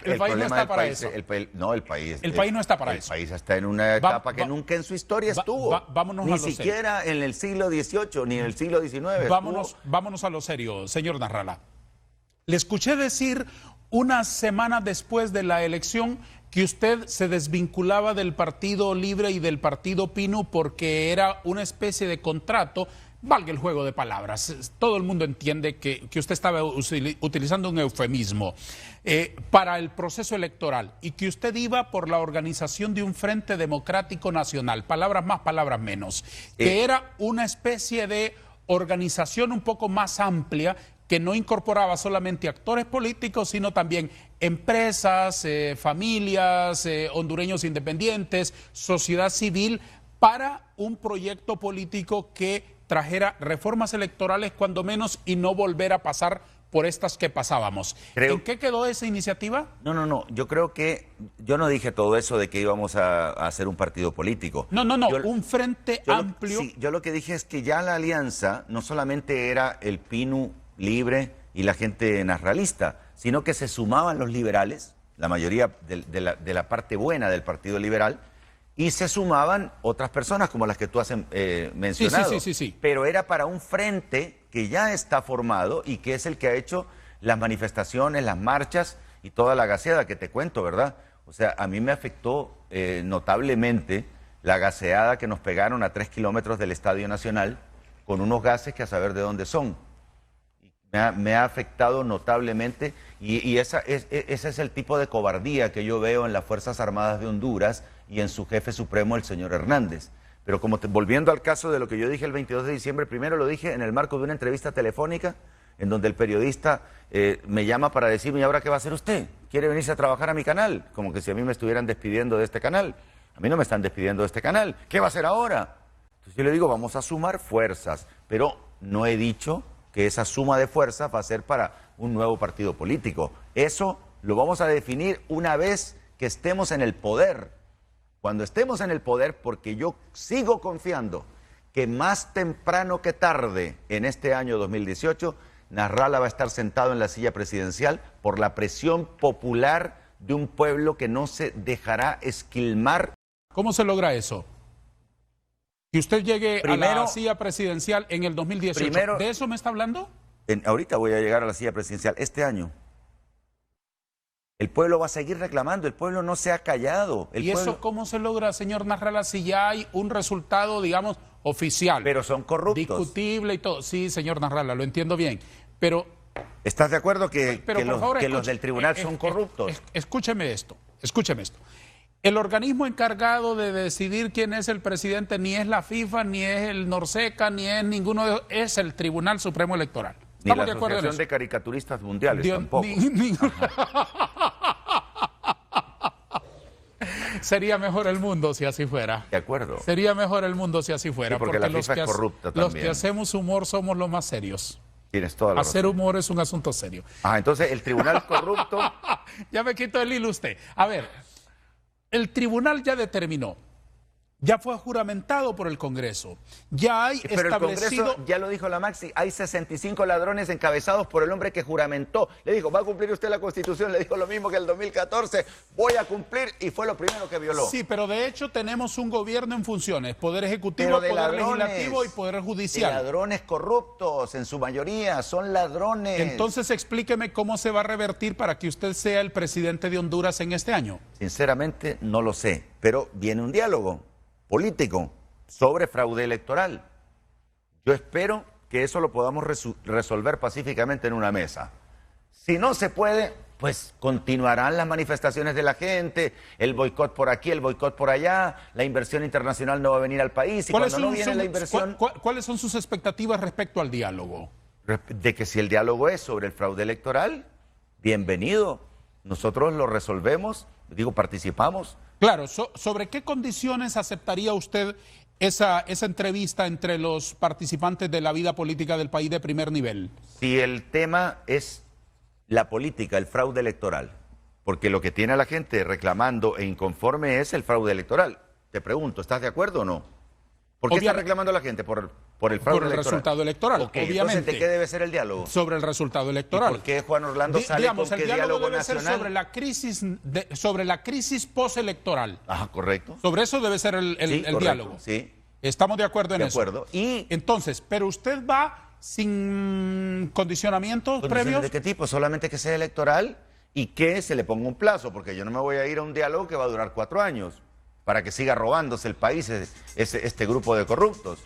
El país no está para eso. El país no está para eso. El país está en una etapa que nunca en su historia estuvo. Vámonos ni siquiera en el siglo XVIII, ni en el siglo XIX. Vámonos a lo serio, señor Nasrallah. Le escuché decir unas semanas después de la elección que usted se desvinculaba del Partido Libre y del Partido Pino porque era una especie de contrato, valga el juego de palabras. Todo el mundo entiende que usted estaba utilizando un eufemismo para el proceso electoral y que usted iba por la organización de un Frente Democrático Nacional, palabras más, palabras menos, que era una especie de organización un poco más amplia que no incorporaba solamente actores políticos, sino también empresas, familias, hondureños independientes, sociedad civil, para un proyecto político que trajera reformas electorales cuando menos y no volver a pasar por estas que pasábamos. ¿En qué quedó esa iniciativa? No, yo creo que yo no dije todo eso de que íbamos a hacer un partido político. No, un frente amplio. Sí, yo lo que dije es que ya la alianza no solamente era el PINU Libre y la gente nasralista, sino que se sumaban los liberales, la mayoría de la parte buena del Partido Liberal, y se sumaban otras personas como las que tú has mencionado. Sí. Pero era para un frente que ya está formado y que es el que ha hecho las manifestaciones, las marchas y toda la gaseada que te cuento, ¿verdad? O sea, a mí me afectó notablemente la gaseada que nos pegaron a 3 kilómetros del Estadio Nacional con unos gases que a saber de dónde son. Me ha afectado notablemente y ese es el tipo de cobardía que yo veo en las Fuerzas Armadas de Honduras y en su jefe supremo, el señor Hernández. Pero volviendo al caso de lo que yo dije el 22 de diciembre, primero lo dije en el marco de una entrevista telefónica en donde el periodista me llama para decirme, ¿y ahora qué va a hacer usted? ¿Quiere venirse a trabajar a mi canal? Como que si a mí me estuvieran despidiendo de este canal. A mí no me están despidiendo de este canal. ¿Qué va a hacer ahora? Entonces yo le digo, vamos a sumar fuerzas, pero no he dicho que esa suma de fuerzas va a ser para un nuevo partido político. Eso lo vamos a definir una vez que estemos en el poder. cuando estemos en el poder, porque yo sigo confiando que más temprano que tarde en este año 2018, Nasrallah va a estar sentado en la silla presidencial por la presión popular de un pueblo que no se dejará esquilmar. ¿Cómo se logra eso? Que usted llegue a la silla presidencial en el 2018. ¿De eso me está hablando? Ahorita voy a llegar a la silla presidencial este año. El pueblo va a seguir reclamando, el pueblo no se ha callado. ¿Y eso cómo se logra, señor Nasrallah, si ya hay un resultado, digamos, oficial? Pero son corruptos. Discutible y todo. Sí, señor Nasrallah, lo entiendo bien. Pero... ¿Estás de acuerdo que favor, los del tribunal son corruptos? Escúcheme esto. El organismo encargado de decidir quién es el presidente ni es la FIFA, ni es el Norseca, ni es ninguno de ellos, es el Tribunal Supremo Electoral. Ni la Asociación de Caricaturistas Mundiales tampoco. Sería mejor el mundo si así fuera. De acuerdo. Sería mejor el mundo si así fuera. Sí, porque la FIFA es corrupta también. Los que hacemos humor somos los más serios. Tienes toda la razón. Hacer humor es un asunto serio. Entonces el tribunal corrupto... Ya me quito el hilo usted. A ver, el tribunal ya determinó. Ya fue juramentado por el Congreso. Ya hay Pero establecido... el Congreso, ya lo dijo la Maxi, hay 65 ladrones encabezados por el hombre que juramentó. Le dijo, ¿va a cumplir usted la Constitución? Le dijo lo mismo que el 2014, voy a cumplir, y fue lo primero que violó. Sí, pero de hecho tenemos un gobierno en funciones, Poder Ejecutivo, Poder Legislativo y Poder Judicial. De ladrones corruptos, en su mayoría, son ladrones. Entonces explíqueme cómo se va a revertir para que usted sea el presidente de Honduras en este año. Sinceramente no lo sé, pero viene un diálogo político sobre fraude electoral. Yo espero que eso lo podamos resolver pacíficamente en una mesa. Si no se puede, pues continuarán las manifestaciones de la gente, el boicot por aquí, el boicot por allá, la inversión internacional no va a venir al país y cuando no viene la inversión... ¿Cuáles son sus expectativas respecto al diálogo? De que si el diálogo es sobre el fraude electoral, bienvenido. Nosotros lo resolvemos, participamos. Claro, ¿sobre qué condiciones aceptaría usted esa entrevista entre los participantes de la vida política del país de primer nivel? Si el tema es la política, el fraude electoral, porque lo que tiene a la gente reclamando e inconforme es el fraude electoral. Te pregunto, ¿estás de acuerdo o no? ¿Por qué está reclamando la gente? Por el fraude electoral. Por el resultado electoral, obviamente. Entonces, ¿de qué debe ser el diálogo? Sobre el resultado electoral. ¿Y por qué Juan Orlando sale con que diálogo debe nacional? Ser sobre la crisis postelectoral. Ajá, correcto. Sobre eso debe ser el diálogo. Sí. Estamos de acuerdo en eso. De acuerdo. Y entonces, pero usted va sin condicionamientos previos. ¿De qué tipo? Solamente que sea electoral y que se le ponga un plazo, porque yo no me voy a ir a un diálogo que va a durar 4 años para que siga robándose el país este grupo de corruptos.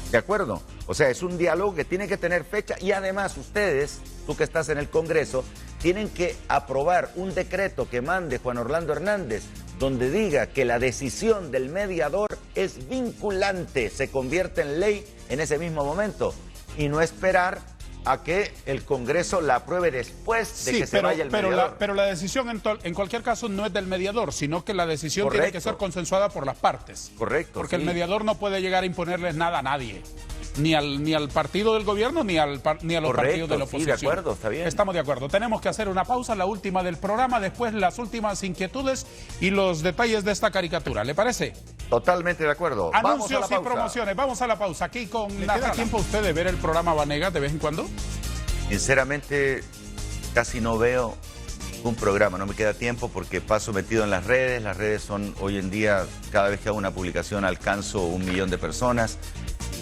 ¿De acuerdo? O sea, es un diálogo que tiene que tener fecha y además ustedes, tú que estás en el Congreso, tienen que aprobar un decreto que mande Juan Orlando Hernández donde diga que la decisión del mediador es vinculante, se convierte en ley en ese mismo momento y no esperar a que el Congreso la apruebe después de que se vaya el mediador. Pero la decisión en cualquier caso no es del mediador, sino que la decisión tiene que ser consensuada por las partes. Correcto. Porque el mediador no puede llegar a imponerles nada a nadie. Ni al partido del gobierno ni a los partidos de la oposición. Sí, de acuerdo, está bien. Estamos de acuerdo. Tenemos que hacer una pausa, la última del programa, después las últimas inquietudes y los detalles de esta caricatura. ¿Le parece? Totalmente de acuerdo. Anuncios y promociones. Vamos a la pausa. Aquí con ¿Le queda tiempo a usted de ver el programa Vanegas de vez en cuando? Sinceramente, casi no veo ningún programa. No me queda tiempo porque paso metido en las redes. Las redes son hoy en día, cada vez que hago una publicación alcanzo 1 millón de personas.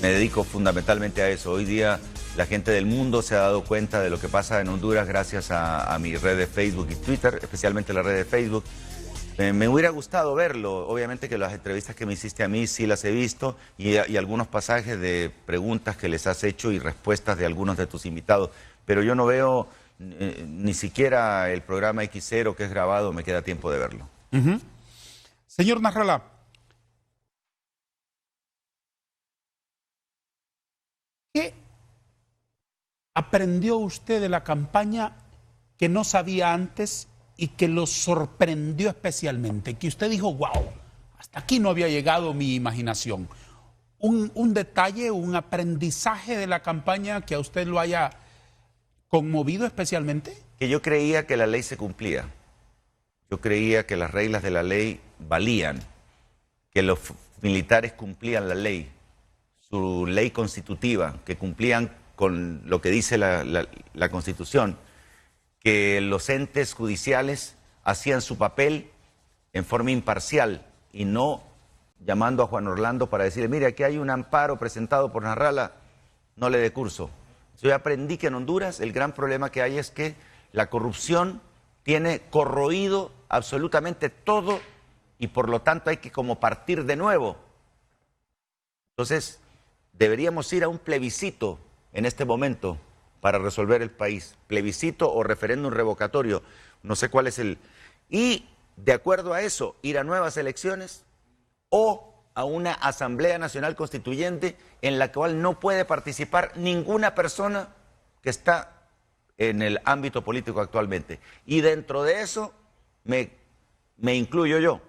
Me dedico fundamentalmente a eso. Hoy día la gente del mundo se ha dado cuenta de lo que pasa en Honduras gracias a mi red de Facebook y Twitter, especialmente la red de Facebook. Me hubiera gustado verlo. Obviamente que las entrevistas que me hiciste a mí sí las he visto y algunos pasajes de preguntas que les has hecho y respuestas de algunos de tus invitados. Pero yo no veo ni siquiera el programa X0 que es grabado, me queda tiempo de verlo. Señor Nasrallah, ¿qué aprendió usted de la campaña que no sabía antes y que lo sorprendió especialmente? Que usted dijo, wow, hasta aquí no había llegado mi imaginación. Un detalle, un aprendizaje de la campaña que a usted lo haya conmovido especialmente. Que yo creía que la ley se cumplía. Yo creía que las reglas de la ley valían. que los militares cumplían la ley, su ley constitutiva, que cumplían con lo que dice la Constitución, que los entes judiciales hacían su papel en forma imparcial y no llamando a Juan Orlando para decirle, mire, aquí hay un amparo presentado por Nasrallah, no le dé curso. Yo aprendí que en Honduras el gran problema que hay es que la corrupción tiene corroído absolutamente todo y por lo tanto hay que como partir de nuevo. Entonces, deberíamos ir a un plebiscito en este momento para resolver el país. Plebiscito o referéndum revocatorio, no sé cuál es el... Y de acuerdo a eso, ir a nuevas elecciones o a una Asamblea Nacional Constituyente en la cual no puede participar ninguna persona que está en el ámbito político actualmente. Y dentro de eso me incluyo yo.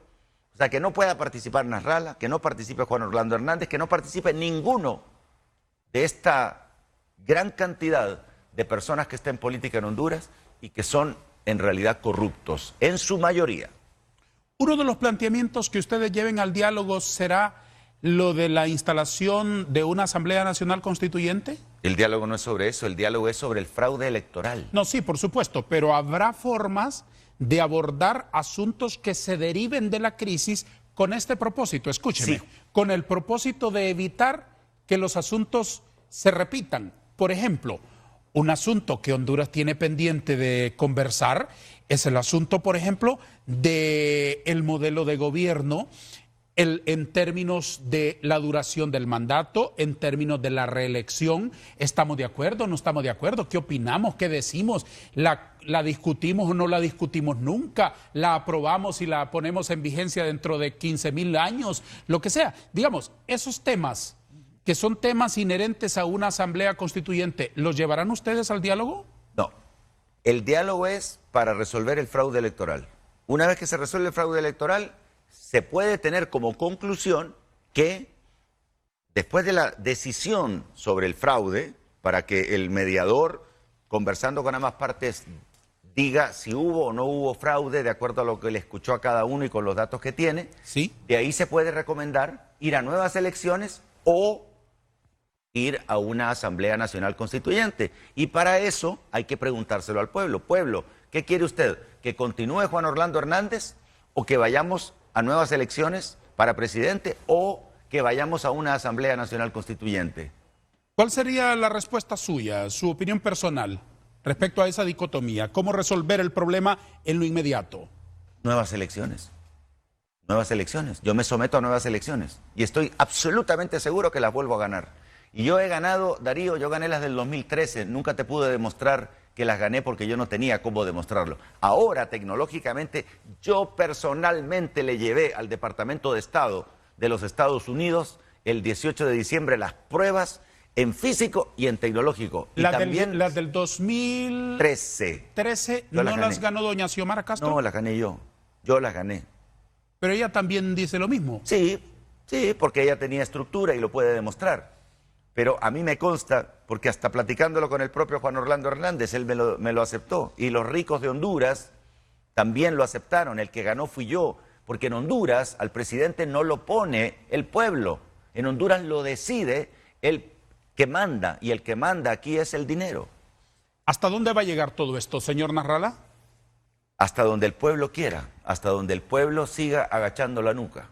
O sea, que no pueda participar Nasrallah, que no participe Juan Orlando Hernández, que no participe ninguno de esta gran cantidad de personas que están en política en Honduras y que son en realidad corruptos, en su mayoría. Uno de los planteamientos que ustedes lleven al diálogo será lo de la instalación de una Asamblea Nacional Constituyente. El diálogo no es sobre eso, el diálogo es sobre el fraude electoral. No, sí, por supuesto, pero habrá formas de abordar asuntos que se deriven de la crisis con este propósito. Escúcheme, Sí. con el propósito de evitar que los asuntos se repitan. Por ejemplo, un asunto que Honduras tiene pendiente de conversar es el asunto, por ejemplo, del modelo de gobierno en términos de la duración del mandato, en términos de la reelección. ¿Estamos de acuerdo? ¿No estamos de acuerdo? ¿Qué opinamos? ¿Qué decimos? ¿La discutimos o no la discutimos nunca? ¿La aprobamos y la ponemos en vigencia dentro de 15.000 años? Lo que sea. Digamos, esos temas que son temas inherentes a una asamblea constituyente, ¿los llevarán ustedes al diálogo? No, el diálogo es para resolver el fraude electoral. Una vez que se resuelve el fraude electoral, se puede tener como conclusión que después de la decisión sobre el fraude, para que el mediador, conversando con ambas partes, diga si hubo o no hubo fraude de acuerdo a lo que le escuchó a cada uno y con los datos que tiene, Sí. de ahí se puede recomendar ir a nuevas elecciones o ir a una Asamblea Nacional Constituyente. Y para eso hay que preguntárselo al pueblo. Pueblo, ¿qué quiere usted? ¿Que continúe Juan Orlando Hernández o que vayamos a nuevas elecciones para presidente o que vayamos a una Asamblea Nacional Constituyente? ¿Cuál sería la respuesta suya, su opinión personal respecto a esa dicotomía? ¿Cómo resolver el problema en lo inmediato? Nuevas elecciones. Nuevas elecciones. Yo me someto a nuevas elecciones y estoy absolutamente seguro que las vuelvo a ganar. Y yo he ganado, Darío, yo gané las del 2013, nunca te pude demostrar que las gané porque yo no tenía cómo demostrarlo. Ahora, tecnológicamente, yo personalmente le llevé al Departamento de Estado de los Estados Unidos el 18 de diciembre las pruebas en físico y en tecnológico. Y también las del 2013 13. no las las ganó doña Xiomara Castro. No, las gané yo las gané. Pero ella también dice lo mismo. Sí, porque ella tenía estructura y lo puede demostrar. Pero a mí me consta, porque hasta platicándolo con el propio Juan Orlando Hernández, él me lo aceptó. Y los ricos de Honduras también lo aceptaron. El que ganó fui yo. Porque en Honduras al presidente no lo pone el pueblo. En Honduras lo decide el que manda. Y el que manda aquí es el dinero. ¿Hasta dónde va a llegar todo esto, señor Nasrallah? Hasta donde el pueblo quiera. Hasta donde el pueblo siga agachando la nuca.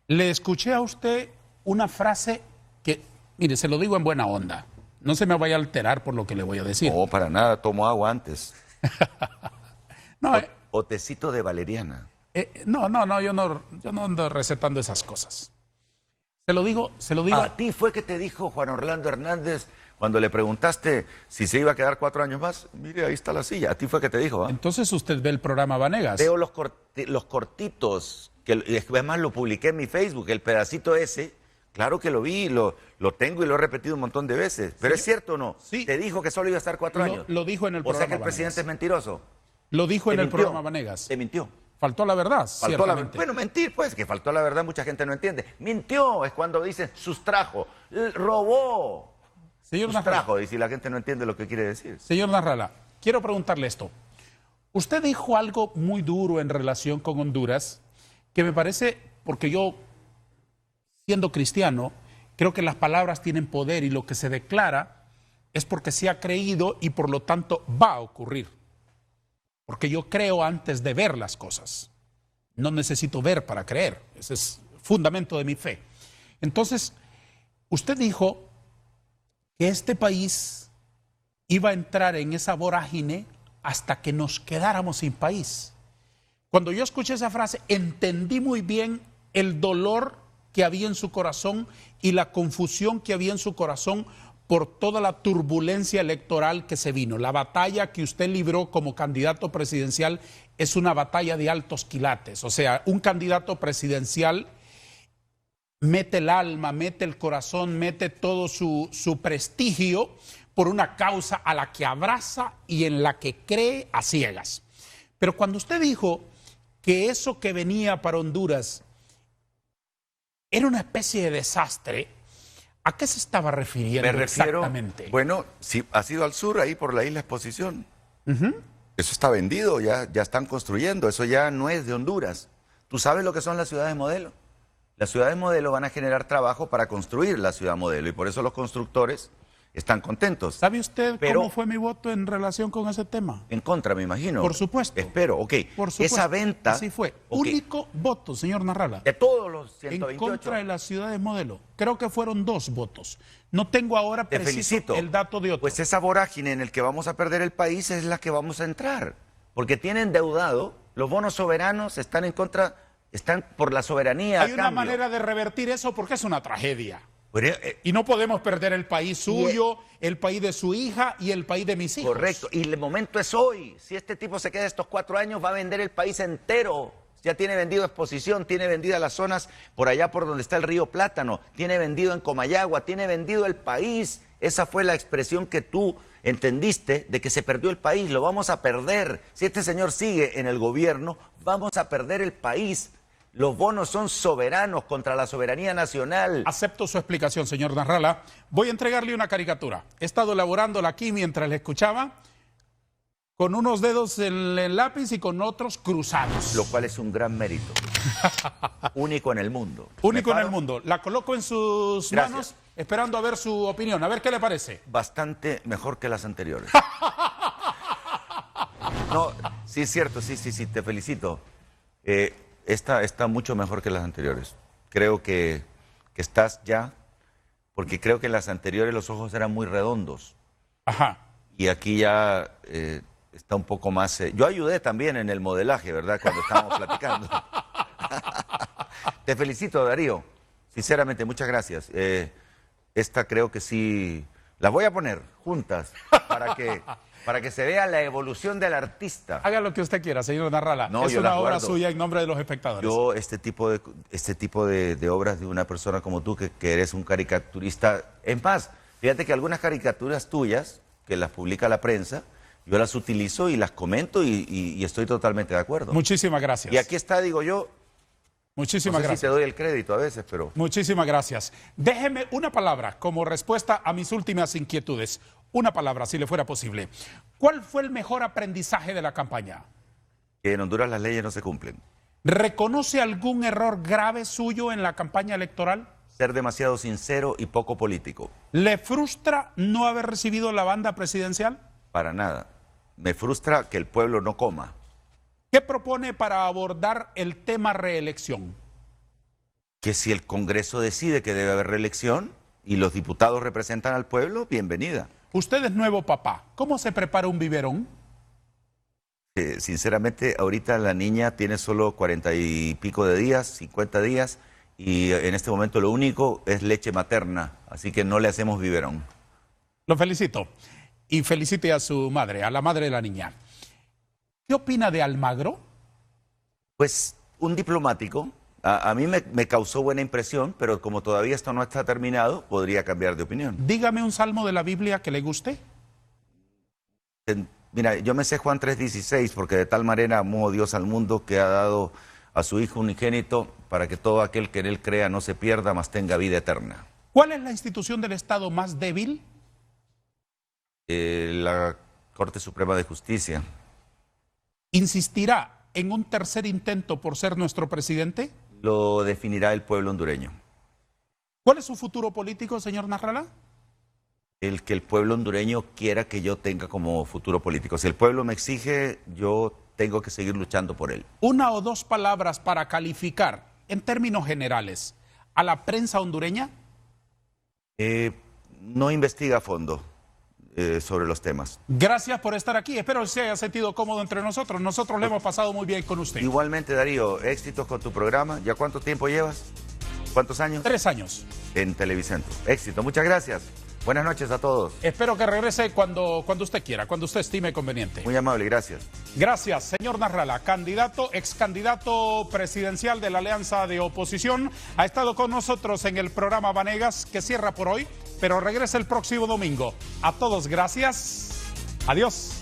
Le escuché a usted una frase que, mire, se lo digo en buena onda. No se me vaya a alterar por lo que le voy a decir. No, para nada, tomo agua antes. No, O tecito de valeriana. yo no ando recetando esas cosas. Se lo digo. A ti fue que te dijo Juan Orlando Hernández cuando le preguntaste si se iba a quedar 4 años más. Mire, ahí está la silla. A ti fue que te dijo. ¿Ah? Entonces usted ve el programa Vanegas. Veo los cortitos, que además lo publiqué en mi Facebook, el pedacito ese. Claro que lo vi, lo tengo y lo he repetido un montón de veces. Pero ¿es cierto o no? Sí. Te dijo que solo iba a estar 4 años. Lo dijo en el O programa sea que el Vanegas. presidente es mentiroso. Lo dijo en Te el mintió. programa Vanegas. Te mintió. Faltó la verdad, Faltó ciertamente. Bueno, mentir, pues, que faltó la verdad, mucha gente no entiende. Mintió es cuando dicen sustrajo, robó. Señor Nasrallah, Sustrajo, y si la gente no entiende lo que quiere decir. señor Nasrallah, quiero preguntarle esto. Usted dijo algo muy duro en relación con Honduras, que me parece, porque yo siendo cristiano, creo que las palabras tienen poder y lo que se declara es porque se ha creído y por lo tanto va a ocurrir. Porque yo creo antes de ver las cosas. No necesito ver para creer. Ese es el fundamento de mi fe. Entonces, usted dijo que este país iba a entrar en esa vorágine hasta que nos quedáramos sin país. Cuando yo escuché esa frase, entendí muy bien el dolor que había en su corazón y la confusión que había en su corazón por toda la turbulencia electoral que se vino. La batalla que usted libró como candidato presidencial es una batalla de altos quilates. O sea, un candidato presidencial mete el alma, mete el corazón, mete todo su prestigio por una causa a la que abraza y en la que cree a ciegas. Pero cuando usted dijo que eso que venía para Honduras era una especie de desastre, ¿a qué se estaba refiriendo exactamente? Bueno, si has ido al sur, ahí por la isla Exposición. Eso está vendido, ya están construyendo, eso ya no es de Honduras. ¿Tú sabes lo que son las ciudades modelo? Las ciudades modelo van a generar trabajo para construir la ciudad modelo y por eso los constructores están contentos. ¿Sabe usted cómo fue mi voto en relación con ese tema? En contra, me imagino. Por supuesto. Espero, ok. Por supuesto. Esa venta... Así fue. Okay. Único voto, señor Narrala. De todos los 128. En contra de las ciudades modelo. Creo que fueron 2 votos. No tengo ahora preciso el dato de otro. Pues esa vorágine en el que vamos a perder el país es la que vamos a entrar. Porque tienen endeudado, los bonos soberanos están en contra, están por la soberanía. Hay una manera de revertir eso porque es una tragedia. Y no podemos perder el país suyo, el país de su hija y el país de mis hijos. Correcto, y el momento es hoy. Si este tipo se queda estos 4 años, va a vender el país entero. Ya tiene vendido Exposición, tiene vendidas las zonas por allá por donde está el río Plátano, tiene vendido en Comayagua, tiene vendido el país. Esa fue la expresión que tú entendiste de que se perdió el país. Lo vamos a perder. Si este señor sigue en el gobierno, vamos a perder el país. Los bonos son soberanos contra la soberanía nacional. Acepto su explicación, señor Narrala. Voy a entregarle una caricatura. He estado elaborándola aquí mientras le escuchaba, con unos dedos en el lápiz y con otros cruzados. Lo cual es un gran mérito. Único en el mundo. Único en el mundo. La coloco en sus manos, esperando a ver su opinión. A ver qué le parece. Bastante mejor que las anteriores. No, sí es cierto, sí, te felicito. Esta está mucho mejor que las anteriores. Creo que estás ya, porque creo que en las anteriores los ojos eran muy redondos. Ajá. Y aquí ya está un poco más... yo ayudé también en el modelaje, ¿verdad? Cuando estábamos platicando. Te felicito, Darío. Sinceramente, muchas gracias. Esta creo que sí... Las voy a poner juntas para que se vea la evolución del artista. Haga lo que usted quiera, señor Narrala. No, es una obra suya en nombre de los espectadores. Yo, este tipo de obras de una persona como tú, que eres un caricaturista... Es más, fíjate que algunas caricaturas tuyas, que las publica la prensa, yo las utilizo y las comento y estoy totalmente de acuerdo. Muchísimas gracias. Y aquí está, digo yo... Muchísimas no sé gracias. si te doy el crédito a veces, pero... Muchísimas gracias. Déjeme una palabra como respuesta a mis últimas inquietudes. Una palabra, si le fuera posible. ¿Cuál fue el mejor aprendizaje de la campaña? Que en Honduras las leyes no se cumplen. ¿Reconoce algún error grave suyo en la campaña electoral? Ser demasiado sincero y poco político. ¿Le frustra no haber recibido la banda presidencial? Para nada. Me frustra que el pueblo no coma. ¿Qué propone para abordar el tema reelección? Que si el Congreso decide que debe haber reelección y los diputados representan al pueblo, bienvenida. Usted es nuevo papá. ¿Cómo se prepara un biberón? Sinceramente, ahorita la niña tiene solo 40 y pico de días, 50 días, y en este momento lo único es leche materna, así que no le hacemos biberón. Lo felicito. Y felicite a su madre, a la madre de la niña. ¿Qué opina de Almagro? Pues un diplomático. A mí me causó buena impresión, pero como todavía esto no está terminado, podría cambiar de opinión. Dígame un salmo de la Biblia que le guste. Mira, yo me sé Juan 3:16, porque de tal manera amó Dios al mundo que ha dado a su Hijo unigénito para que todo aquel que en él crea no se pierda, mas tenga vida eterna. ¿Cuál es la institución del Estado más débil? La Corte Suprema de Justicia. ¿Insistirá en un tercer intento por ser nuestro presidente? Lo definirá el pueblo hondureño. ¿Cuál es su futuro político, señor Nasrallah? El que el pueblo hondureño quiera que yo tenga como futuro político. Si el pueblo me exige, yo tengo que seguir luchando por él. Una o dos palabras para calificar, en términos generales, a la prensa hondureña. No investiga a fondo sobre los temas. Gracias por estar aquí. Espero que se haya sentido cómodo entre nosotros. Nosotros le hemos pasado muy bien con usted. Igualmente, Darío, éxitos con tu programa. ¿Ya cuánto tiempo llevas? ¿Cuántos años? 3 años. En Televicentro. Éxito, muchas gracias. Buenas noches a todos. Espero que regrese cuando usted quiera, cuando usted estime conveniente. Muy amable, gracias. Gracias, señor Nasrallah, ex candidato presidencial de la Alianza de Oposición. Ha estado con nosotros en el programa Vanegas, que cierra por hoy, pero regresa el próximo domingo. A todos, gracias. Adiós.